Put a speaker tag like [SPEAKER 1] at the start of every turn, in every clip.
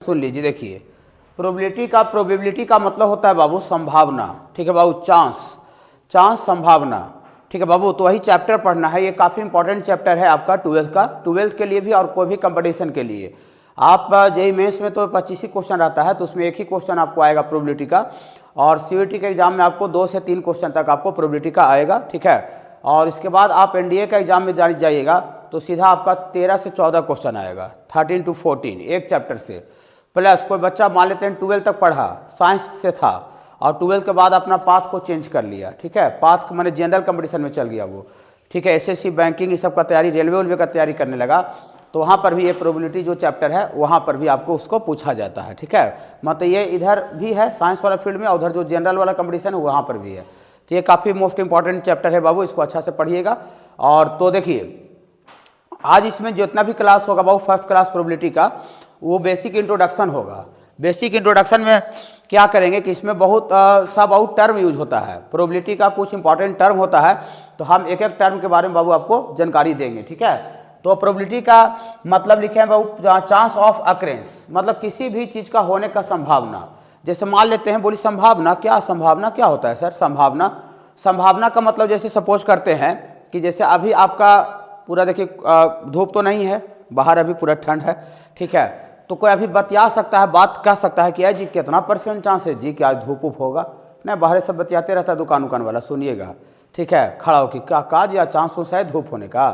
[SPEAKER 1] सुन लीजिए, देखिए प्रोबेबिलिटी का मतलब होता है बाबू संभावना। ठीक है बाबू, चांस संभावना। ठीक है बाबू, तो वही चैप्टर पढ़ना है। ये काफ़ी इंपॉर्टेंट चैप्टर है आपका ट्वेल्थ के लिए भी और कोई भी कंपटीशन के लिए। आप जेईई मेंस में तो 25 ही क्वेश्चन रहता है, तो उसमें एक ही क्वेश्चन आपको आएगा प्रोबेबिलिटी का, और सीयूईटी के एग्जाम में आपको 2 से 3 क्वेश्चन तक आपको प्रोबेबिलिटी का आएगा। ठीक है, और इसके बाद आप एनडीए का एग्जाम में जाइएगा तो सीधा आपका 13 से 14 क्वेश्चन आएगा, 13 to 14 एक चैप्टर से। प्लस कोई बच्चा मान लेते हैं 12 तक पढ़ा, साइंस से था, और 12 के बाद अपना पाथ को चेंज कर लिया। ठीक है, पाथ मैंने जनरल कंपटीशन में चल गया वो। ठीक है, एसएससी बैंकिंग ये सब का तैयारी, रेलवे का तैयारी करने लगा, तो वहाँ पर भी ये प्रोबेबिलिटी जो चैप्टर है वहाँ पर भी आपको उसको पूछा जाता है। ठीक है, मतलब ये इधर भी है साइंस वाला फील्ड में, और उधर जो जनरल वाला कंपटीशन है वहाँ पर भी है। तो ये काफ़ी मोस्ट इंपॉर्टेंट चैप्टर है बाबू, इसको अच्छा से पढ़िएगा। और तो देखिए आज इसमें जितना भी क्लास होगा बाबू फर्स्ट क्लास प्रोबेबिलिटी का, वो बेसिक इंट्रोडक्शन होगा। बेसिक इंट्रोडक्शन में क्या करेंगे कि इसमें बहुत सा बाबू टर्म यूज होता है, प्रोबेबिलिटी का कुछ इंपॉर्टेंट टर्म होता है, तो हम एक एक टर्म के बारे में बाबू आपको जानकारी देंगे। ठीक है, तो प्रोबेबिलिटी का मतलब लिखे हैं बाबू चांस ऑफ अकरेंस, मतलब किसी भी चीज़ का होने का संभावना। जैसे मान लेते हैं, बोली संभावना क्या होता है सर? संभावना का मतलब जैसे सपोज करते हैं कि जैसे अभी आपका पूरा देखिए धूप तो नहीं है बाहर, अभी पूरा ठंड है। ठीक है, तो कोई अभी बतिया सकता है, बात कह सकता है कि यार जी कितना % चांस है जी कि आज धूप उप होगा? नहीं, बाहर सब बतियाते रहता है दुकान वाला, सुनिएगा। ठीक है, खड़ा होकर क्या या चांस है धूप होने का?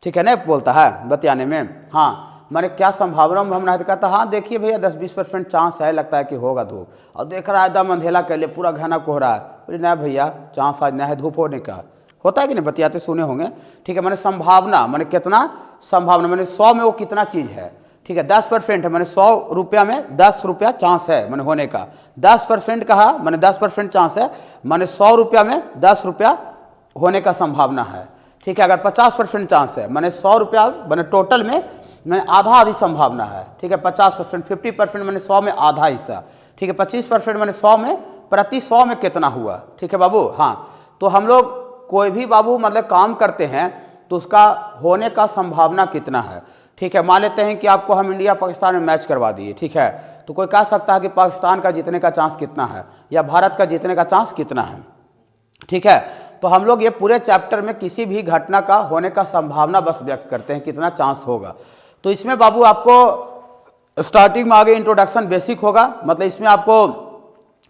[SPEAKER 1] ठीक है, नहीं बोलता है बतियाने में। हाँ, मैंने क्या संभावना में हमने कहता, हाँ देखिए भैया 10-20% चांस है, लगता है कि होगा धूप, और देख रहा है एकदम अंधेला कर ले, पूरा घना कोहरा है, बोले नहीं भैया चांस आज नहीं है धूप होने का। होता है कि नहीं, बतियाते सुने होंगे। ठीक है, मैंने संभावना मैंने कितना संभावना, मैंने 100 में वो कितना चीज़ है। ठीक है, 10% है, मैंने 100 रुपया में 10 रुपया चांस है मैंने होने का। 10% कहा मैंने, 10% चांस है, मैंने 100 रुपया में 10 रुपया होने का संभावना है। ठीक है, अगर 50% चांस है, मैंने 100 रुपया मैंने टोटल में मैंने आधी संभावना है। ठीक है, 50%, 50% मैंने 100 में आधा हिस्सा। ठीक है, 25% मैंने 100 में, प्रति 100 में कितना हुआ? ठीक है बाबू। हाँ, तो हम लोग कोई भी बाबू मतलब काम करते हैं तो उसका होने का संभावना कितना है। ठीक है, मान लेते हैं कि आपको हम इंडिया पाकिस्तान में मैच करवा दिए। ठीक है, तो कोई कह सकता है कि पाकिस्तान का जीतने का चांस कितना है, या भारत का जीतने का चांस कितना है। ठीक है, तो हम लोग ये पूरे चैप्टर में किसी भी घटना का होने का संभावना बस व्यक्त करते हैं, कितना चांस होगा। तो इसमें बाबू आपको स्टार्टिंग में आगे इंट्रोडक्शन बेसिक होगा, मतलब इसमें आपको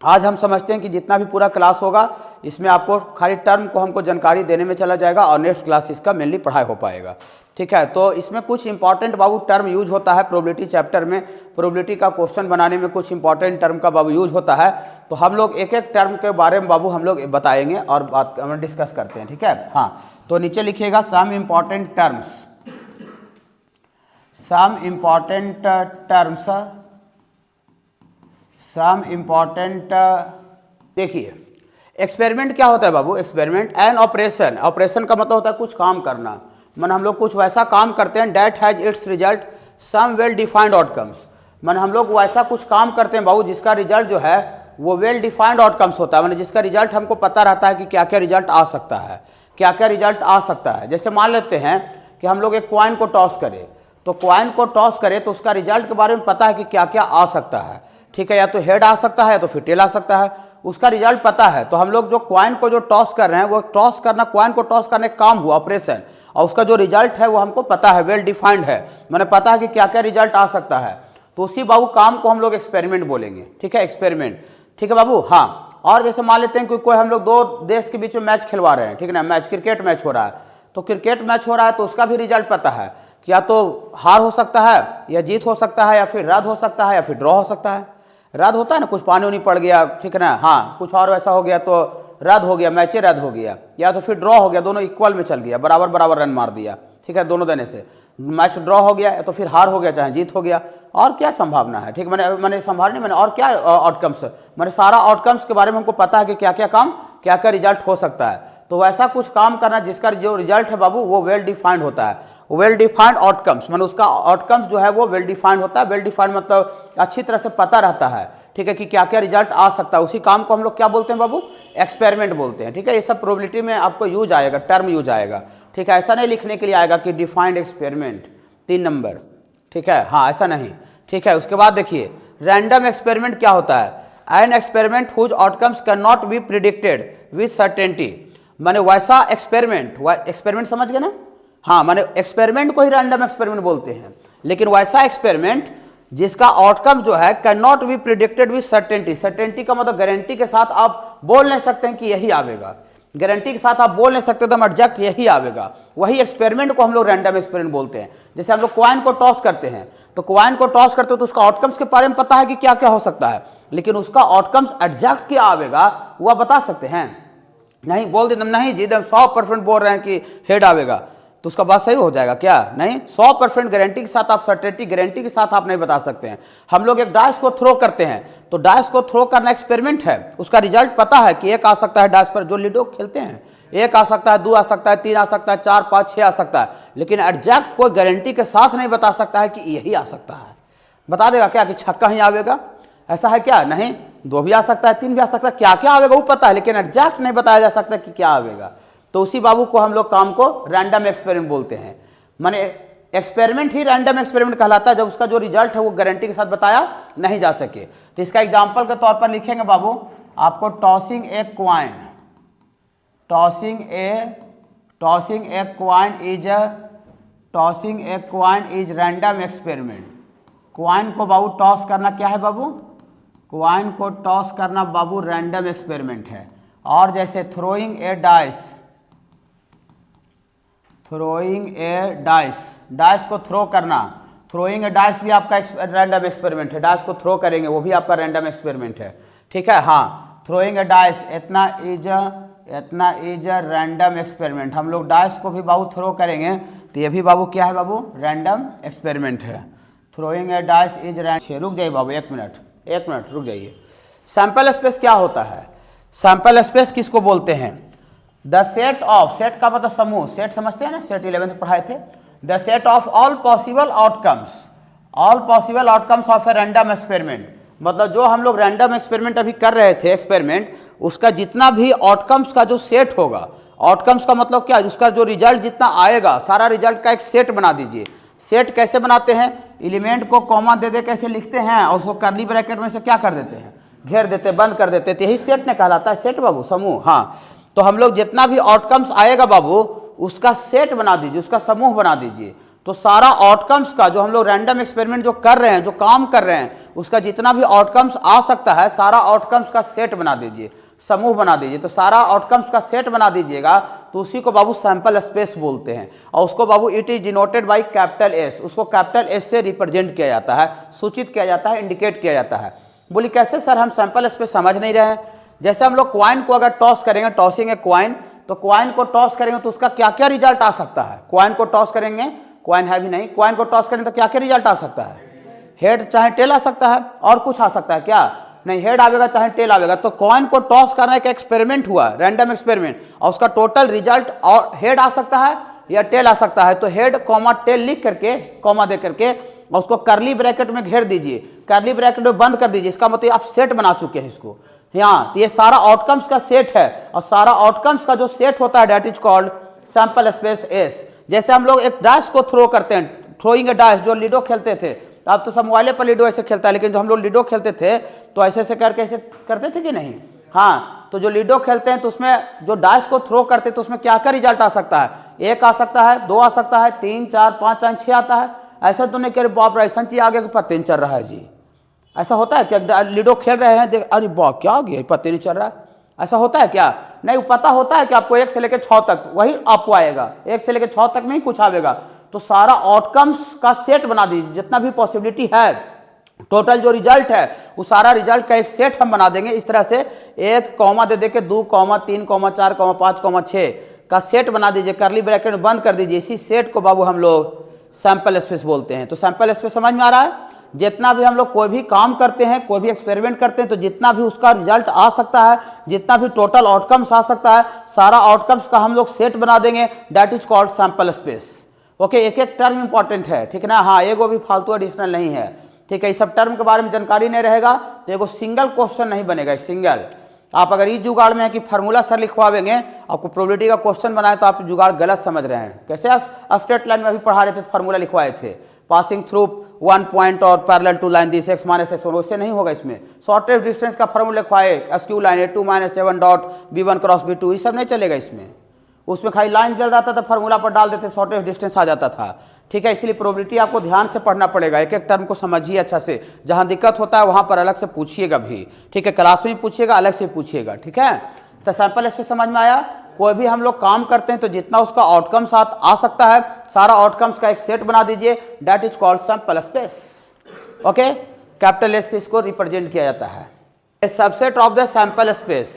[SPEAKER 1] आज हम समझते हैं कि जितना भी पूरा क्लास होगा इसमें आपको खाली टर्म को हमको जानकारी देने में चला जाएगा, और नेक्स्ट क्लास इसका मेनली पढ़ाई हो पाएगा। ठीक है, तो इसमें कुछ इंपॉर्टेंट बाबू टर्म यूज होता है प्रोबेबिलिटी चैप्टर में, प्रोबेबिलिटी का क्वेश्चन बनाने में कुछ इंपॉर्टेंट टर्म का बाबू यूज होता है। तो हम लोग एक एक टर्म के बारे में बाबू हम लोग बताएंगे और बात डिस्कस करते हैं। ठीक है, हाँ, तो नीचे लिखिएगा सम इम्पॉर्टेंट टर्म्स। देखिए एक्सपेरिमेंट क्या होता है बाबू? एक्सपेरिमेंट एन ऑपरेशन का मतलब होता है कुछ काम करना, मन हम लोग कुछ वैसा काम करते हैं that has its result some well defined outcomes, मन हम लोग वैसा कुछ काम करते हैं बाबू जिसका रिजल्ट जो है वो वेल डिफाइंड आउटकम्स होता है, मैंने जिसका रिजल्ट हमको पता रहता है कि क्या क्या रिजल्ट आ सकता है, क्या क्या रिजल्ट आ सकता है। जैसे मान लेते हैं कि हम लोग एक कॉइन को टॉस करें, तो कॉइन को टॉस करें तो उसका रिजल्ट के बारे में पता है कि क्या क्या आ सकता है। ठीक है, या तो हेड आ सकता है या तो फिर टेल आ सकता है, उसका रिजल्ट पता है। तो हम लोग जो कॉइन को जो टॉस कर रहे हैं वो टॉस करना, कॉइन को टॉस करने का काम हुआ ऑपरेशन, और उसका जो रिजल्ट है वो हमको पता है, वेल डिफाइंड है, मैंने पता है कि क्या क्या रिजल्ट आ सकता है। तो उसी बाबू काम को हम लोग एक्सपेरिमेंट बोलेंगे। ठीक है, एक्सपेरिमेंट। ठीक है बाबू। हाँ, और जैसे मान लेते हैं कि कोई हम लोग 2 देश के बीच में मैच खिलवा रहे हैं, ठीक है ना, मैच क्रिकेट मैच हो रहा है, तो क्रिकेट मैच हो रहा है तो उसका भी रिजल्ट पता है कि या तो हार हो सकता है या जीत हो सकता है, या फिर रद्द हो सकता है, या फिर ड्रॉ हो सकता है। रद्द होता है ना, कुछ पानी उनी पड़ गया, ठीक है ना, हाँ कुछ और वैसा हो गया तो रद्द हो गया, मैच रद्द हो गया, या तो फिर ड्रॉ हो गया, दोनों इक्वल में चल गया, बराबर रन मार दिया। ठीक है, दोनों देने से मैच ड्रॉ हो गया, या तो फिर हार हो गया चाहे जीत हो गया। और क्या संभावना है? ठीक, मैंने संभावना मैंने और क्या आउटकम्स, मैंने सारा आउटकम्स के बारे में हमको पता है कि क्या क्या काम, क्या क्या रिजल्ट हो सकता है। तो वैसा कुछ काम करना जिसका जो रिजल्ट है बाबू वो वेल डिफाइंड होता है, वेल डिफाइंड आउटकम्स, मैंने उसका आउटकम्स जो है वो वेल डिफाइंड होता है। वेल डिफाइंड मतलब अच्छी तरह से पता रहता है। ठीक है, कि क्या क्या रिजल्ट आ सकता है, उसी काम को हम लोग क्या बोलते हैं बाबू? एक्सपेरिमेंट बोलते हैं। ठीक है, ये सब प्रोबेबिलिटी में आपको यूज आएगा, टर्म यूज आएगा। ठीक है, ऐसा नहीं लिखने के लिए आएगा कि डिफाइंड एक्सपेरिमेंट 3 नंबर। ठीक है, हाँ ऐसा नहीं, ठीक है। उसके बाद देखिए रैंडम एक्सपेरिमेंट क्या होता है, an experiment whose outcomes can not be predicted with certainty, माने वैसा एक्सपेरिमेंट समझ गए ना, हाँ माने एक्सपेरिमेंट को ही रैंडम एक्सपेरिमेंट बोलते हैं, लेकिन वैसा एक्सपेरिमेंट जिसका आउटकम जो है can not be predicted with certainty, certainty का मतलब गारंटी के साथ आप बोल नहीं सकते हैं कि यही आवेगा, गारंटी के साथ आप बोल नहीं सकते तो एग्जैक्ट यही आवेगा, वही एक्सपेरिमेंट को हम लोग रैंडम एक्सपेरिमेंट बोलते हैं। जैसे हम लोग कॉइन को टॉस करते हैं, तो कॉइन को टॉस करते हो तो उसका आउटकम्स के बारे में पता है कि क्या क्या हो सकता है, लेकिन उसका आउटकम्स एग्जैक्ट क्या आवेगा वो आप बता सकते हैं? नहीं, बोल देते नहीं जी एकदम 100% बोल रहे हैं कि हेड आवेगा, तो उसका बात सही हो जाएगा क्या? नहीं, 100% गारंटी के साथ आप सर्टेनिटी गारंटी के साथ आप नहीं बता सकते हैं। हम लोग एक डाइस को थ्रो करते हैं, तो डाइस को थ्रो करना एक्सपेरिमेंट है, उसका रिजल्ट पता है कि एक आ सकता है डाइस पर, जो लूडो खेलते हैं एक आ सकता है, 2 आ सकता है, 3 आ सकता है, 4 5 6 आ सकता है, लेकिन एग्जैक्ट कोई गारंटी के साथ नहीं बता सकता है कि यही आ सकता है। बता देगा क्या कि छक्का ही आवेगा, ऐसा है क्या? नहीं, 2 भी आ सकता है, 3 भी आ सकता है, क्या क्या आवेगा वो पता है, लेकिन एग्जैक्ट नहीं बताया जा सकता कि क्या आवेगा। तो उसी बाबू को हम लोग काम को रैंडम एक्सपेरिमेंट बोलते हैं, माने एक्सपेरिमेंट ही रैंडम एक्सपेरिमेंट कहलाता है जब उसका जो रिजल्ट है वो गारंटी के साथ बताया नहीं जा सके। तो इसका एग्जांपल के तौर पर लिखेंगे बाबू आपको tossing a coin, tossing a coin is random experiment. Coin को बाबू टॉस करना क्या है बाबू? क्वाइन को टॉस करना बाबू रैंडम एक्सपेरिमेंट है। और जैसे थ्रोइंग ए डाइस, डाइस को थ्रो करना, थ्रोइंग ए डाइस भी आपका रैंडम एक्सपेरिमेंट है, डाइस को थ्रो करेंगे वो भी आपका रैंडम एक्सपेरिमेंट है, ठीक है। हाँ, थ्रोइंग ए डाइस इतना इज अ रैंडम एक्सपेरिमेंट, हम लोग डाइस को भी बाबू थ्रो करेंगे तो ये भी बाबू क्या है बाबू? रैंडम एक्सपेरिमेंट है। Throwing a dice is random. रुक जाइए बाबू, एक मिनट रुक जाइए। सैंपल स्पेस क्या होता है? सैंपल स्पेस किसको बोलते हैं? द सेट ऑफ, सेट का मतलब समूह, सेट समझते हैं ना, सेट 11th में पढ़ाए थे। The set of all possible outcomes of a random experiment, मतलब जो हम लोग रैंडम एक्सपेरिमेंट अभी कर रहे थे एक्सपेरिमेंट, उसका जितना भी आउटकम्स का जो सेट होगा, आउटकम्स का मतलब क्या? उसका जो रिजल्ट जितना आएगा सारा रिजल्ट का एक सेट बना दीजिए। सेट कैसे बनाते हैं? एलिमेंट को कॉमा दे दे कैसे लिखते हैं और उसको कर्ली ब्रैकेट में से क्या कर देते हैं? घेर देते, बंद कर देते, तो यही सेट ने कहलाता है, सेट बाबू, समूह। हाँ, तो हम लोग जितना भी आउटकम्स आएगा बाबू उसका सेट बना दीजिए, उसका समूह बना दीजिए। तो सारा आउटकम्स का जो हम लोग रैंडम एक्सपेरिमेंट जो कर रहे हैं, जो काम कर रहे हैं, उसका जितना भी आउटकम्स आ सकता है सारा आउटकम्स का सेट बना दीजिए, समूह बना दीजिए। तो सारा आउटकम्स का सेट बना दीजिएगा तो उसी को बाबू सैंपल स्पेस बोलते हैं। और उसको बाबू it is denoted by capital S, उसको कैपिटल एस से रिप्रेजेंट किया जाता है, सूचित किया जाता है, इंडिकेट किया जाता है। बोली कैसे सर, हम सैंपल स्पेस समझ नहीं रहे हैं। जैसे हम लोग क्वाइन को अगर टॉस करेंगे, टॉसिंग ए क्वाइन, तो क्वाइन को टॉस करेंगे तो उसका क्या क्या रिजल्ट आ सकता है? क्वाइन को टॉस करेंगे, क्वाइन है भी नहीं, क्वाइन को टॉस करेंगे तो क्या क्या रिजल्ट आ सकता है? हेड चाहे टेल आ सकता है, और कुछ आ सकता है क्या? नहीं, हेड आवेगा चाहे टेल आवेगा। तो कॉइन को टॉस करना एक एक्सपेरिमेंट हुआ, रैंडम एक्सपेरिमेंट, और उसका टोटल रिजल्ट और हेड आ सकता है या टेल आ सकता है। तो हेड कॉमा टेल लिख करके, कॉमा दे करके, और उसको कर्ली ब्रैकेट में घेर दीजिए, कर्ली ब्रैकेट में बंद कर दीजिए। इसका मतलब आप सेट बना चुके हैं इसको। यहाँ तो ये सारा आउटकम्स का सेट है, और सारा आउटकम्स का जो सेट होता है that is called sample space S. जैसे हम लोग एक डाइस को थ्रो करते हैं, थ्रोइंग ए डाइस, जो लूडो खेलते थे, अब तो सब मोबाइल पर लूडो ऐसे खेलता है, लेकिन जो हम लोग लूडो खेलते थे तो ऐसे ऐसे करके ऐसे करते थे कि नहीं? हाँ, तो जो लूडो खेलते हैं तो उसमें जो डाइस को थ्रो करते हैं तो उसमें क्या क्या रिजल्ट आ सकता है? 1 आ सकता है, 2 आ सकता है, 3 4 5 6 आता है। ऐसा तो नहीं कि बाप रे ऐसा चीज आगे कि पत्ते नहीं चल रहा है जी, ऐसा होता है क्या? लूडो खेल रहे हैं, देख अरे वाह क्या आ गया, पत्ते नहीं चल रहा है, ऐसा होता है क्या? नहीं, पता होता है कि आपको 1 से लेकर 6 तक वही आपको आएगा, 1 से लेकर 6 तक नहीं कुछ आएगा। तो सारा आउटकम्स का सेट बना दीजिए, जितना भी पॉसिबिलिटी है, टोटल जो रिजल्ट है वो सारा रिजल्ट का एक सेट हम बना देंगे। इस तरह से 1 कॉमा दे दे के 2 कॉमा 3 कॉमा 4 कॉमा 5 कॉमा 6 का सेट बना दीजिए, कर्ली ब्रैकेट में बंद कर दीजिए। इसी सेट को बाबू हम लोग सैंपल स्पेस बोलते हैं। तो सैंपल स्पेस समझ में आ रहा है? जितना भी हम लोग कोई भी काम करते हैं, कोई भी एक्सपेरिमेंट करते हैं, तो जितना भी उसका रिजल्ट आ सकता है, जितना भी टोटल आउटकम्स आ सकता है, सारा आउटकम्स का हम लोग सेट बना देंगे, that is called sample space. Okay, एक एक टर्म इंपॉर्टेंट है, ठीक है ना? हाँ, एगो भी फालतू एडिशनल नहीं है, ठीक है? इस सब टर्म के बारे में जानकारी नहीं रहेगा तो एगो सिंगल क्वेश्चन नहीं बनेगा। सिंगल आप अगर इस जुगाड़ में है कि फार्मूला सर लिखवाएंगे, आपको प्रोबेबिलिटी का क्वेश्चन बनाए, तो आप जुगाड़ गलत समझ रहे हैं। कैसे आप स्टेट लाइन में भी पढ़ा रहे थे, फार्मूला लिखवाए थे, पासिंग थ्रू वन पॉइंट और parallel to line this x minus x1, उससे नहीं होगा। इसमें शॉर्टेस्ट डिस्टेंस का फॉर्मूला लिखवाए, एसक्यू line A2 minus A1 dot B1 cross B2, ये सब नहीं चलेगा इसमें। उसमें खाली लाइन जल जाता था, फार्मूला पर डाल देते, शॉर्टेस्ट डिस्टेंस आ जाता था। ठीक है, इसलिए प्रोबेबिलिटी आपको ध्यान से पढ़ना पड़ेगा, एक एक टर्म को समझिए अच्छा से। जहां दिक्कत होता है वहां पर अलग से पूछिएगा भी। ठीक है, क्लास में पूछिएगा, अलग से पूछिएगा। ठीक है, तो सैंपल स्पेस समझ में आया। कोई भी हम लोग काम करते हैं तो जितना उसका आउटकम्स आ सकता है, सारा आउटकम्स का एक सेट बना दीजिए, that is called sample space. Okay, capital S से इसको रिप्रेजेंट किया जाता है। Subset of the sample space,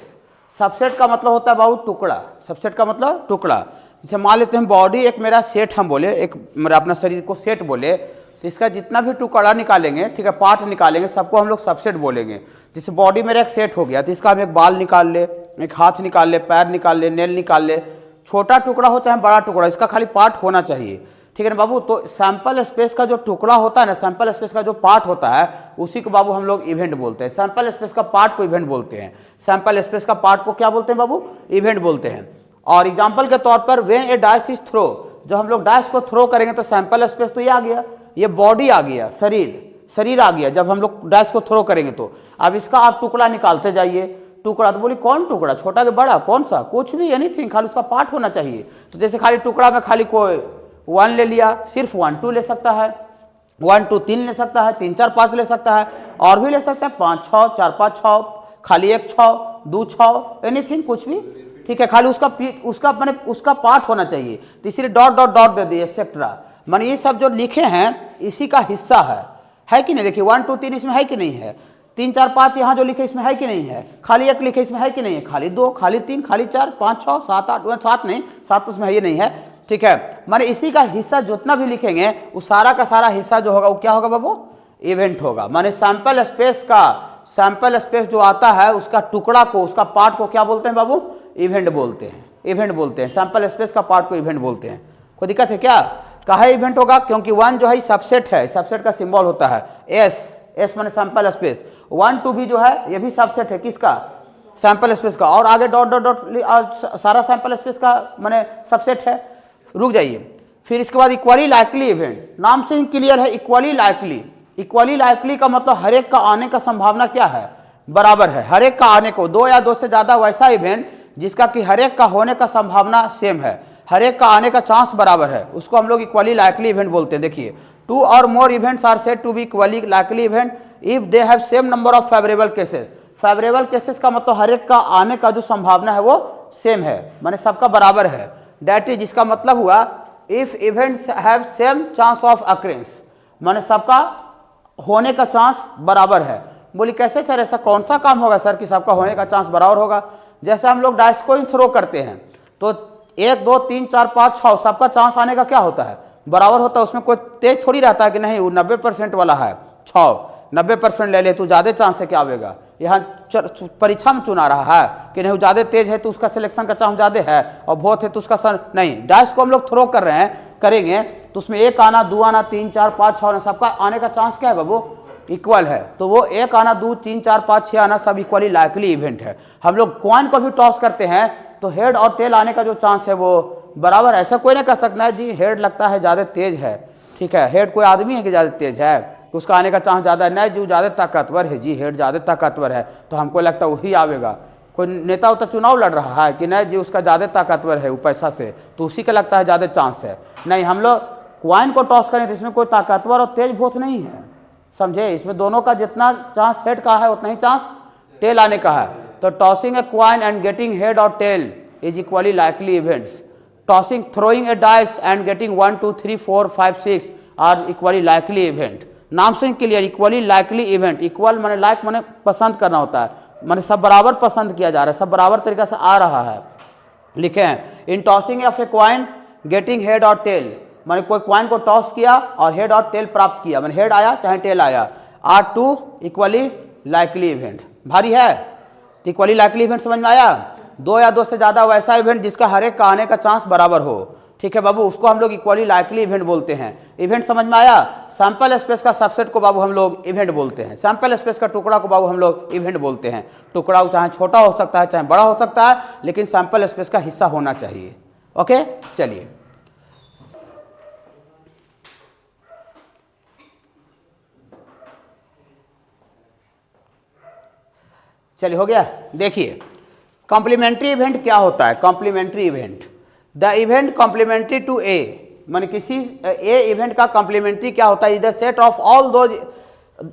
[SPEAKER 1] subset का मतलब होता है बाबू टुकड़ा। सबसेट का मतलब टुकड़ा। जैसे मान लेते हैं बॉडी एक मेरा सेट, हम बोले एक मेरा अपना शरीर को सेट बोले, तो इसका जितना भी टुकड़ा निकालेंगे, ठीक है, पार्ट निकालेंगे, सबको हम लोग सबसेट बोलेंगे। जैसे बॉडी मेरा एक सेट हो गया, तो इसका हम एक बाल निकाल ले, एक हाथ निकाल ले, पैर निकाल ले, नेल निकाल ले, छोटा टुकड़ा हो चाहे बड़ा टुकड़ा, इसका खाली पार्ट होना चाहिए। ठीक है ना बाबू। तो सैंपल स्पेस का जो टुकड़ा होता है ना, सैंपल स्पेस का जो पार्ट होता है, उसी को बाबू हम लोग इवेंट बोलते हैं। सैंपल स्पेस का पार्ट को इवेंट बोलते हैं। सैंपल स्पेस का पार्ट को क्या बोलते हैं बाबू? इवेंट बोलते हैं। और एग्जांपल के तौर पर when a dice is throw, जो हम लोग डाइस को थ्रो करेंगे तो सैंपल स्पेस तो ये आ गया, ये बॉडी आ गया, शरीर आ गया। जब हम लोग डाइस को थ्रो करेंगे तो अब इसका आप टुकड़ा निकालते जाइए। टुकड़ा तो बोली कौन टुकड़ा, छोटा कि बड़ा, कौन सा, कुछ भी, एनीथिंग, खाली उसका पार्ट होना चाहिए। तो जैसे खाली टुकड़ा में खाली कोई 1 ले लिया, सिर्फ 1 2 ले सकता है, 1 2 3 ले सकता है, 3 4 5 ले सकता है, और भी ले सकता है 5 6 4 5 6, खाली 1 6 2 6, एनीथिंग, कुछ भी। ठीक है, खाली उसका पार्ट होना चाहिए। तीसरी डॉट डॉट डॉट दे दिए, एक्सेट्रा। माने ये सब जो लिखे हैं इसी का हिस्सा है कि नहीं? देखिए 1 2 3 इसमें है कि नहीं है, 3 4 5 यहाँ जो लिखे इसमें है कि नहीं है, खाली 1 लिखे इसमें है कि नहीं है, खाली 2, खाली 3, खाली 4 5 6 7 8, 7 नहीं, 7 तो उसमें है, ये नहीं है। ठीक है, माने इसी का हिस्सा जितना भी लिखेंगे वो सारा का सारा हिस्सा जो होगा वो क्या होगा बाबू? इवेंट होगा। माने सैंपल स्पेस जो आता है उसका टुकड़ा को, उसका पार्ट को क्या बोलते हैं बाबू? इवेंट बोलते हैं। इवेंट बोलते हैं, सैंपल स्पेस का पार्ट को इवेंट बोलते हैं। कोई दिक्कत है क्या? काहे इवेंट होगा? क्योंकि 1 जो है सबसेट है, सबसेट का सिंबल होता है एस माने सैंपल स्पेस। 1 2 भी जो है ये भी सबसेट है, किसका? सैंपल स्पेस का। और आगे डॉट डॉट डॉट सारा सैंपल स्पेस का माने सबसेट है। रुक जाइए, फिर इसके बाद इक्वली लाइकली इवेंट, नाम से ही क्लियर है। इक्वली लाइकली का मतलब हर एक का आने का संभावना क्या है? बराबर है। हर एक का आने को, 2 या 2 से ज्यादा वैसा इवेंट जिसका कि हर एक का होने का संभावना सेम है, हर एक का आने का चांस बराबर है, उसको हम लोग इक्वली लाइकली इवेंट बोलते हैं। देखिए 2 or more events are said to be equally likely event if they have same number of favourable cases. Favourable cases का मतलब हर एक का आने का जो संभावना है वो सेम है, माने सबका बराबर है। दैट इज, इसका मतलब हुआ if events have same chance of occurrence, माने सबका होने का चांस बराबर है। बोली कैसे सर, ऐसा कौन सा काम होगा सर कि सबका होने का चांस बराबर होगा? जैसे हम लोग डाइस को ही थ्रो करते हैं तो 1 2 3 4 5 6 सबका चांस आने का क्या होता है? बराबर होता है। उसमें कोई तेज थोड़ी रहता है कि नहीं वो 90% वाला है, 6 90% ले ले तू, ज़्यादा चांस है क्या आवेगा? यहाँ परीक्षा में चुना रहा है कि नहीं वो ज़्यादा तेज है तो उसका सिलेक्शन का चांस ज़्यादा है, और बहुत है तो उसका नहीं। डाइस को हम लोग थ्रो कर रहे हैं, करेंगे तो उसमें 1 आना 2 आना 3 4 5 6 आना, सबका आने का चांस क्या है बाबू? इक्वल है। तो वो 1 आना 2 3 4 5 6 आना सब इक्वली लाइकली इवेंट है। हम लोग कॉइन को भी टॉस करते हैं तो हेड और टेल आने का जो चांस है वो बराबर है। ऐसा कोई नहीं कह सकता है जी हेड लगता है ज़्यादा तेज है, ठीक है, हेड कोई आदमी है कि ज़्यादा तेज है तो उसका आने का चांस ज़्यादा है, नहीं जी ज़्यादा ताकतवर है, जी हेड ज़्यादा ताकतवर है तो हमको लगता है वही आवेगा। कोई नेता उतना चुनाव लड़ रहा है कि नहीं जी उसका ज़्यादा ताकतवर है वो पैसा से, तो उसी का लगता है ज़्यादा चांस है। नहीं, हम लोग क्वाइन को टॉस करें तो इसमें कोई ताकतवर और तेज बहुत नहीं है, समझे? इसमें दोनों का जितना चांस हेड का है उतना ही चांस टेल आने का है। तो tossing a coin and getting head और tail is equally likely events. Tossing throwing a dice and getting 1 2 3 4 5 6 are equally likely event. नाम से clear, equally likely event. Equal माने लाइक माने पसंद करना होता है, माने सब बराबर पसंद किया जा रहा है, सब बराबर तरीके से आ रहा है। लिखे हैं इन tossing of a coin getting head और टेल, माने कोई क्वाइन को टॉस किया और हेड और टेल प्राप्त किया, माने हेड आया चाहे टेल आया, आर 2 इक्वली लाइकली इवेंट। भारी है तो इक्वली लाइकली इवेंट समझ में आया? 2 या 2 से ज़्यादा वैसा इवेंट जिसका हर एक का आने का चांस बराबर हो, ठीक है बाबू, उसको हम लोग इक्वली लाइकली इवेंट बोलते हैं। इवेंट समझ में आया? सैंपल स्पेस का सबसेट को बाबू हम लोग इवेंट बोलते हैं, सैंपल स्पेस का टुकड़ा को बाबू हम लोग इवेंट बोलते हैं। टुकड़ा चाहे छोटा हो सकता है चाहे बड़ा हो सकता है, लेकिन सैंपल स्पेस का हिस्सा होना चाहिए। ओके, चलिए चलिए हो गया। देखिए कॉम्प्लीमेंट्री इवेंट क्या होता है। Complementary event, the event complementary to A, मान किसी ए इवेंट का कॉम्प्लीमेंट्री क्या होता है, is the set of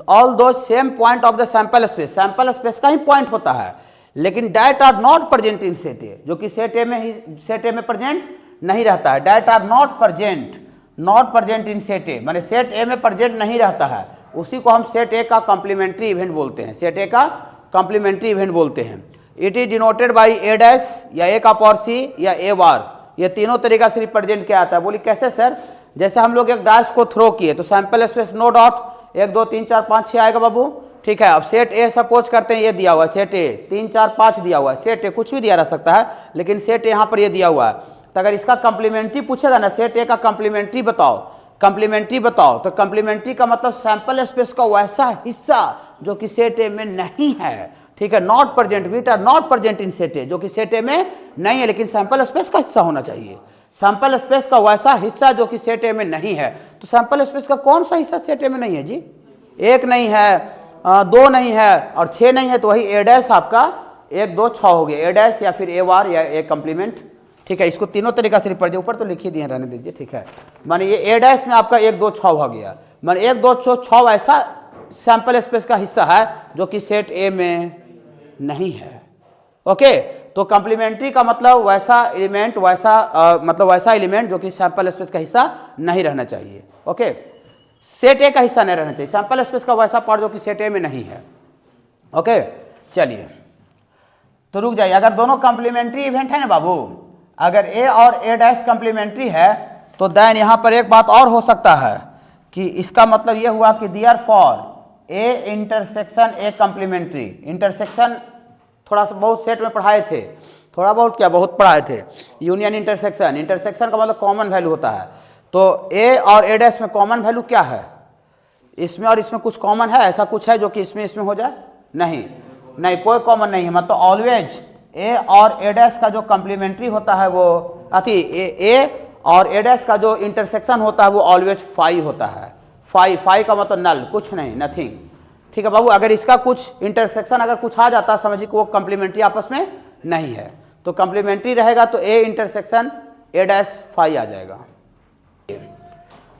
[SPEAKER 1] all दो same point of the sample space, sample space का ही पॉइंट होता है, लेकिन that are not present in set A, जो कि सेट ए में प्रेजेंट नहीं रहता है। That are not present in set A, माने सेट ए में प्रेजेंट नहीं रहता है, उसी को हम सेट ए का कॉम्प्लीमेंट्री इवेंट बोलते हैं, सेट ए का कॉम्प्लीमेंट्री इवेंट बोलते हैं। It is denoted by A dash या ए का पावर सी या ए बार, ये तीनों तरीका से रिप्रेजेंट किया जाता है। बोली कैसे सर, जैसे हम लोग एक डैश को थ्रो किए तो सैंपल स्पेस नो डॉट 1 2 3 4 5 6 आएगा बाबू, ठीक है। अब सेट ए सपोज करते हैं ये दिया हुआ है, सेट ए 3 4 5 दिया हुआ है, सेट ए कुछ भी दिया रह सकता है, लेकिन सेट ए यहाँ पर ये दिया हुआ है। तो अगर इसका कॉम्प्लीमेंट्री पूछेगा ना, सेट ए का कॉम्प्लीमेंट्री बताओ, कॉम्प्लीमेंट्री बताओ, तो कॉम्प्लीमेंट्री का मतलब सैंपल स्पेस का वैसा हिस्सा जो कि सेट ए में नहीं है, ठीक है। Not present, which are not present in set A, जो कि सेट ए में नहीं है, लेकिन सैंपल स्पेस का हिस्सा होना चाहिए। सैंपल स्पेस का वैसा हिस्सा जो कि सेट ए में नहीं है। तो सैंपल स्पेस का कौन सा हिस्सा सेट ए में नहीं है जी? 1 नहीं है, 2 नहीं है और 6 नहीं है, तो वही ए डैश आपका 1 2 6 हो गया, ए डैश या फिर ए बार या ए कॉम्प्लीमेंट, ठीक है। इसको तीनों तरीका से पढ़ दिए, ऊपर तो लिख ही दिए, रहने दीजिए, ठीक है। माने ये ए डैश में आपका 1 2 6 हो गया, माने 1 2 6 ऐसा सैंपल स्पेस का हिस्सा है जो कि सेट ए में नहीं है। ओके, तो कॉम्प्लीमेंट्री का मतलब वैसा एलिमेंट, वैसा एलिमेंट जो कि सैंपल स्पेस का हिस्सा नहीं रहना चाहिए। ओके, सेट ए का हिस्सा नहीं रहना चाहिए, सैंपल स्पेस का वैसा पार्ट जो कि सेट ए में नहीं है। ओके, चलिए तो रुक जाइए। अगर दोनों कॉम्प्लीमेंट्री इवेंट है ना बाबू, अगर ए और ए डैश कॉम्प्लीमेंट्री है, तो देन यहाँ पर एक बात और हो सकता है कि इसका मतलब ये हुआ कि there for a intersection a complementary. Intersection थोड़ा सा बहुत सेट में पढ़ाए थे, थोड़ा बहुत क्या बहुत पढ़ाए थे। यूनियन इंटरसेक्शन, इंटरसेक्शन का मतलब कॉमन वैल्यू होता है। तो ए और ए डैश में कॉमन वैल्यू क्या है? इसमें और इसमें कुछ कॉमन है? ऐसा कुछ है जो कि इसमें हो जाए? नहीं, कोई कॉमन नहीं है। मतलब ऑलवेज ए और ए डैश का जो कॉम्प्लीमेंट्री होता है वो ए और ए डैश का जो इंटरसेक्शन होता है वो ऑलवेज फाई होता है। फाई का मतलब नल, कुछ नहीं, नथिंग, ठीक है बाबू। अगर इसका कुछ इंटरसेक्शन अगर कुछ आ जाता है, समझिए कि वो कॉम्प्लीमेंट्री आपस में नहीं है। तो कॉम्प्लीमेंट्री रहेगा तो A intersection A dash phi आ जाएगा।